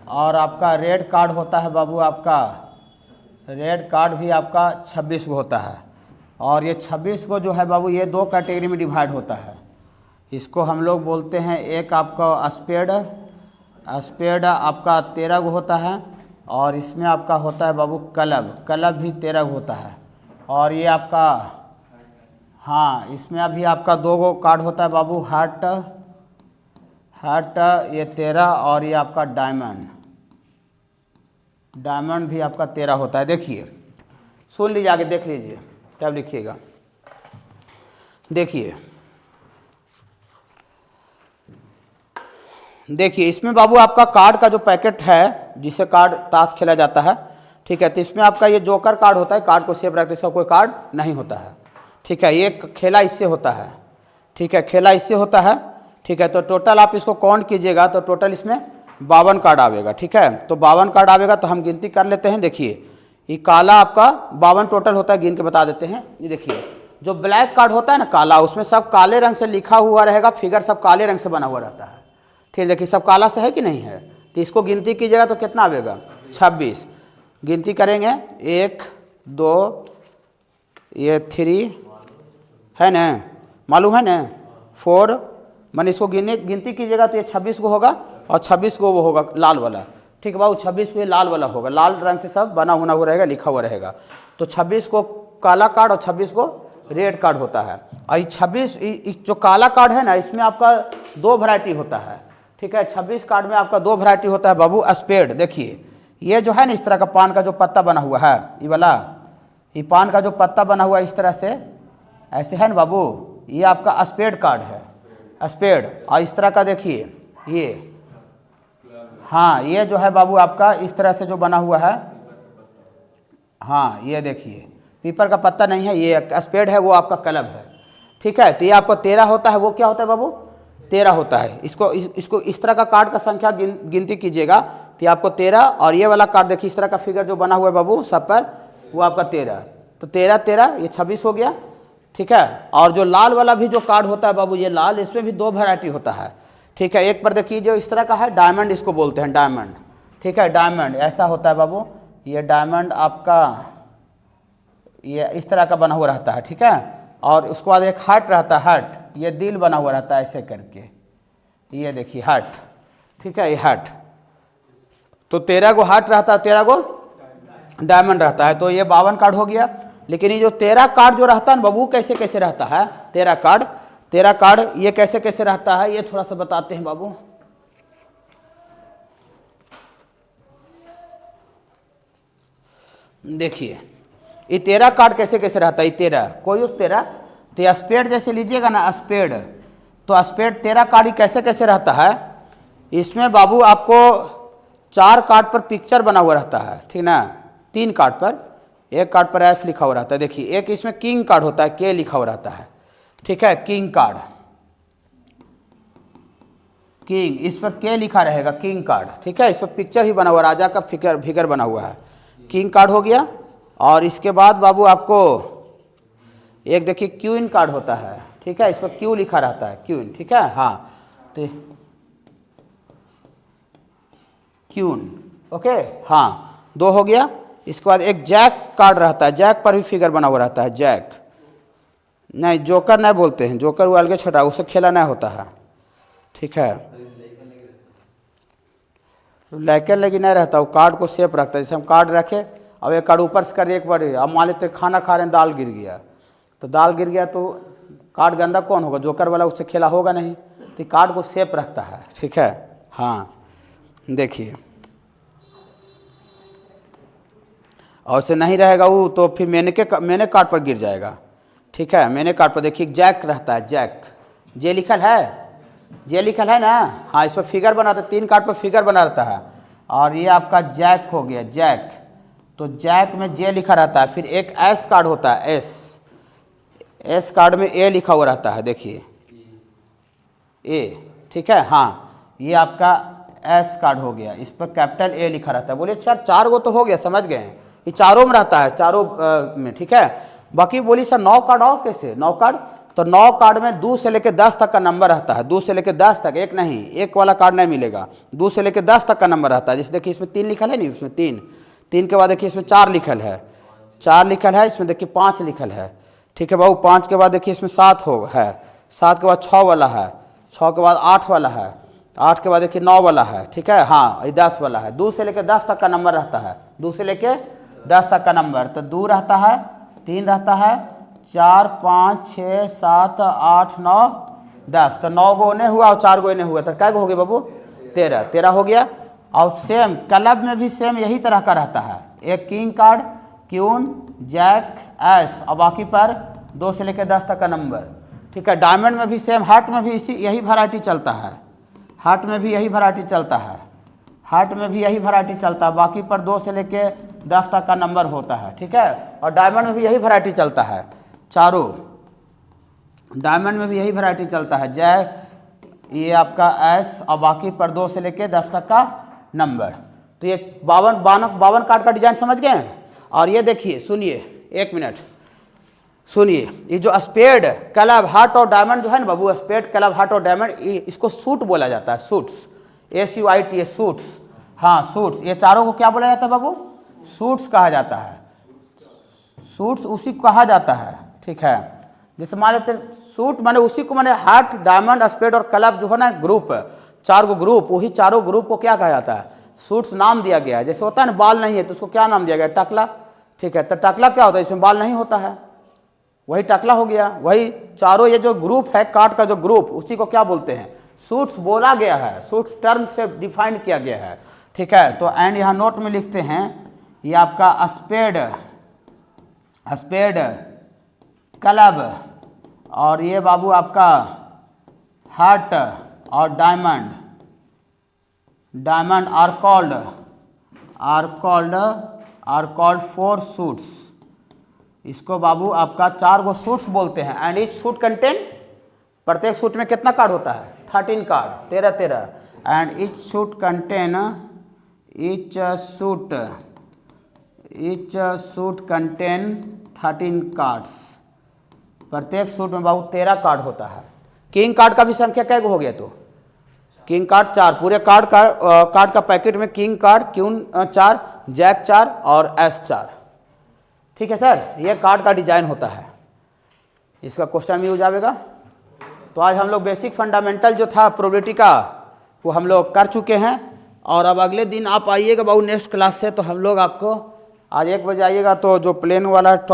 [SPEAKER 1] और आपका रेड कार्ड होता है बाबू, आपका रेड कार्ड भी आपका 26 गो होता है। और ये 26 को जो है बाबू ये 2 कैटेगरी में डिवाइड होता है। इसको हम लोग बोलते हैं, एक आपका स्पेड आपका 13 गो होता है, और इसमें आपका होता है बाबू क्लब भी 13 गो होता है। और ये आपका, हाँ, इसमें अभी आपका 2 गो कार्ड होता है बाबू, हार्ट ये 13, और ये आपका डायमंड भी आपका 13 होता है। देखिए, सुन लीजिए, आगे देख लीजिए, तब लिखिएगा। देखिए इसमें बाबू आपका कार्ड का जो पैकेट है जिससे कार्ड ताश खेला जाता है, ठीक है, तो इसमें आपका ये जोकर कार्ड होता है, कार्ड को सेफ रखते, इसका कोई कार्ड नहीं होता है, ठीक है। ये खेला इससे होता है, ठीक है, खेला इससे होता है, ठीक है। तो टोटल आप इसको काउंट कीजिएगा तो टोटल इसमें 52 कार्ड आवेगा, ठीक है। तो 52 कार्ड आवेगा तो हम गिनती कर लेते हैं। देखिए ये काला आपका 52 टोटल होता है, गिन के बता देते हैं। ये देखिए जो ब्लैक कार्ड होता है ना काला, उसमें सब काले रंग से लिखा हुआ रहेगा, फिगर सब काले रंग से बना हुआ रहता है, ठीक है। देखिए सब काला से है कि नहीं है, तो इसको गिनती कीजिएगा तो कितना आवेगा? 26। गिनती करेंगे 1 2 ये 3 है ना, मालूम है ना, 4, मैंने इसको गिनती कीजिएगा तो ये 26 को होगा, और 26 को वो होगा लाल वाला, ठीक है बाबू। 26 को ये लाल वाला होगा, लाल रंग से सब बना हुआ रहेगा, लिखा हुआ रहेगा। तो 26 को काला कार्ड और 26 को रेड कार्ड होता है। और 26 जो काला कार्ड है ना, इसमें आपका 2 वैरायटी होता है, ठीक है। 26 कार्ड में आपका 2 वैरायटी होता है बाबू। स्पेड, देखिए ये जो है ना इस तरह का पान का जो पत्ता बना हुआ है, ये वाला, ये पान का जो पत्ता बना हुआ है इस तरह से, ऐसे है ना बाबू, ये आपका स्पेड कार्ड है, स्पेड। और इस तरह का देखिए ये, हाँ, ये जो है बाबू आपका इस तरह से जो बना हुआ है, हाँ ये देखिए पीपर का पत्ता नहीं है, ये स्पेड है, वो आपका क्लब है, ठीक है। तो ये आपका 13 होता है, वो क्या होता है बाबू? 13 होता है। इसको इस तरह का कार्ड का संख्या गिनती कीजिएगा तो आपको 13, और ये वाला कार्ड देखिए इस तरह का फिगर जो बना हुआ है बाबू सब पर, वो आपका 13। तो 13 ये 26 हो गया, ठीक है। और जो लाल वाला भी जो कार्ड होता है बाबू, ये लाल, इसमें भी 2 वैरायटी होता है, ठीक है। एक पर देखिए जो इस तरह का है, डायमंड इसको बोलते हैं, डायमंड, ठीक है। डायमंड ऐसा होता है बाबू, ये डायमंड आपका ये इस तरह का बना हुआ रहता है, ठीक है। और उसके बाद एक हार्ट रहता है, हार्ट, ये दिल बना हुआ रहता है ऐसे करके, ये देखिए हार्ट, ठीक है, ये हार्ट। तो 13 गो हार्ट रहता है, 13 गो डायमंड रहता है। तो ये 52 कार्ड हो गया। लेकिन ये जो 13 कार्ड जो रहता है ना बाबू, कैसे कैसे रहता है? 13 कार्ड ये कैसे कैसे रहता है, ये थोड़ा सा बताते हैं बाबू। देखिए ये 13 कार्ड कैसे कैसे रहता है, ये 13 कोई उस 13, तो स्पेड जैसे लीजिएगा ना स्पेड, तो स्पेड 13 कार्ड ही कैसे कैसे रहता है। इसमें बाबू आपको 4 कार्ड पर पिक्चर बना हुआ रहता है, ठीक ना, 3 कार्ड पर, एक कार्ड पर एफ लिखा हुआ रहता है। देखिए एक इसमें किंग कार्ड होता है, के लिखा हुआ रहता है, ठीक है, किंग किंग, इस पर के लिखा रहेगा, किंग कार्ड, ठीक है। इस पर पिक्चर ही बना हुआ, राजा का फिगर बना हुआ है, किंग कार्ड हो गया। और इसके बाद बाबू आपको एक देखिए क्वीन कार्ड होता है, ठीक है, इस पर क्यू लिखा रहता है, क्वीन, ठीक है, हाँ, तो क्वीन, ओके, हाँ, 2 हो गया। इसके बाद एक जैक कार्ड रहता है, जैक पर भी फिगर बना हुआ रहता है, जैक नहीं, जोकर नहीं बोलते हैं, जोकर वो अलग छटा, उससे खेला नहीं होता है, ठीक है, लाइकन लगी नहीं रहता, वो कार्ड को सेफ रखता है। जैसे हम कार्ड रखे, अब एक कार्ड ऊपर से कर एक बार, अब मान लेते खाना खा रहे हैं, दाल गिर गया, तो दाल गिर गया तो कार्ड गंदा कौन होगा, जोकर वाला, उससे खेला होगा नहीं, तो कार्ड को सेफ रखता है, ठीक है, हाँ, देखिए, और से नहीं रहेगा वो तो फिर मैंने कार्ड पर गिर जाएगा, ठीक है। मैंने कार्ड पर देखिए जैक रहता है, जैक, जे लिखल है, जे लिखल है ना, हाँ, इस पर फिगर बनाता है, 3 कार्ड पर फिगर बना रहता है। और ये आपका जैक हो गया, जैक, तो जैक में जे लिखा रहता है। फिर एक एस कार्ड होता है, एस कार्ड में ए लिखा हुआ रहता है, देखिए ए, ठीक है, हाँ, ये आपका एस कार्ड हो गया, इस पर कैपिटल ए लिखा रहता है। बोलिए सर 4 गो तो हो गया, समझ गए, ये चारों में रहता है, चारों में, ठीक है। बाकी बोली सर 9 कार्ड और कैसे, 9 कार्ड, तो 9 कार्ड में 2 से लेकर 10 तक का नंबर रहता है, 2 से लेकर 10 तक, एक नहीं, एक वाला कार्ड नहीं मिलेगा, 2 से लेकर 10 तक का नंबर रहता है। जैसे देखिए इसमें 3 लिखल है नहीं, इसमें 3 के बाद देखिए इसमें 4 लिखल है, 4 लिखल है, इसमें देखिए 5 लिखल है, ठीक है बाबू। 5 के बाद देखिए इसमें 7 है, 7 के बाद 6 वाला है, 6 के बाद 8 वाला है, 8 के बाद देखिए 9 वाला है, ठीक है, हाँ, ये 10 वाला है। 2 से लेकर 10 तक का नंबर रहता है, 2 से लेकर 10 तक का नंबर, तो 2 रहता है, 3 रहता है, 4, 5, 6, 7, 8, 9, 10, तो 9 गो ने हुआ और 4 गो ने हुआ, तो क्या हो गया बाबू, 13 हो गया। और सेम क्लब में भी सेम यही तरह का रहता है, एक king card, queen, jack, ace, और बाकी पर 2 से लेकर 10 तक का नंबर, ठीक है। डायमंड में भी सेम, हार्ट में भी यही वैरायटी चलता है, हार्ट में भी यही वैरायटी चलता है, हार्ट में भी यही वैरायटी चलता है, बाकी पर 2 से लेके 10 तक का नंबर होता है, ठीक है। और डायमंड में भी यही वैरायटी चलता है, चारों डायमंड में भी यही वैरायटी चलता है, जय, ये आपका एस, और बाकी पर 2 से लेके 10 तक का नंबर। तो ये 52 कार्ड का डिजाइन समझ गए। और ये देखिए, सुनिए 1 मिनट सुनिए, ये जो स्पेड, क्लब, हार्ट और डायमंड जो है ना बाबू, स्पेड, क्लब, हार्ट और डायमंड, इसको सूट बोला जाता है, सूट्स, SUIT, सूट्स, हाँ, सूट्स, ये चारों को क्या बोला जाता है बाबू, सूट्स कहा जाता है, सूट्स उसी को कहा जाता है, ठीक है। जैसे मान लेते सूट माने उसी को, माने हार्ट, डायमंड, स्पेड और क्लब जो है ना ग्रुप, 4 गो ग्रुप, वही चारों ग्रुप को क्या कहा जाता है, सूट्स नाम दिया गया है। जैसे होता है ना बाल नहीं है तो उसको क्या नाम दिया गया, टकला, ठीक है। तो टकला क्या होता है, इसमें बाल नहीं होता है, वही टकला हो गया। वही चारों ये जो ग्रुप है, कार्ड का जो ग्रुप, उसी को क्या बोलते हैं, सूट्स बोला गया है, सूट्स टर्म से डिफाइन किया गया है, ठीक है। तो एंड यहाँ नोट में लिखते हैं, ये आपका स्पेड, क्लब, और ये बाबू आपका हार्ट और डायमंड आर कॉल्ड 4 सूट्स। इसको बाबू आपका 4 गो सूट्स बोलते हैं। एंड ईच सूट कंटेन, प्रत्येक सूट में कितना कार्ड होता है, 13 card, 13। And each suit contain, each suit contain 13 cards. प्रत्येक सूट में बाबू 13 कार्ड होता है। किंग कार्ड का भी संख्या क्या हो गया, तो किंग कार्ड 4, पूरे कार्ड का पैकेट में किंग कार्ड, क्वीन 4, जैक 4 और एस 4, ठीक है सर। ये कार्ड का डिजाइन होता है, इसका क्वेश्चन भी हो जाएगा। तो आज हम लोग बेसिक फंडामेंटल जो था प्रोबेबिलिटी का वो हम लोग कर चुके हैं। और अब अगले दिन आप आइएगा बाबू नेक्स्ट क्लास से, तो हम लोग आपको आज 1 बजे आइएगा, तो जो प्लेन वाला टॉपिक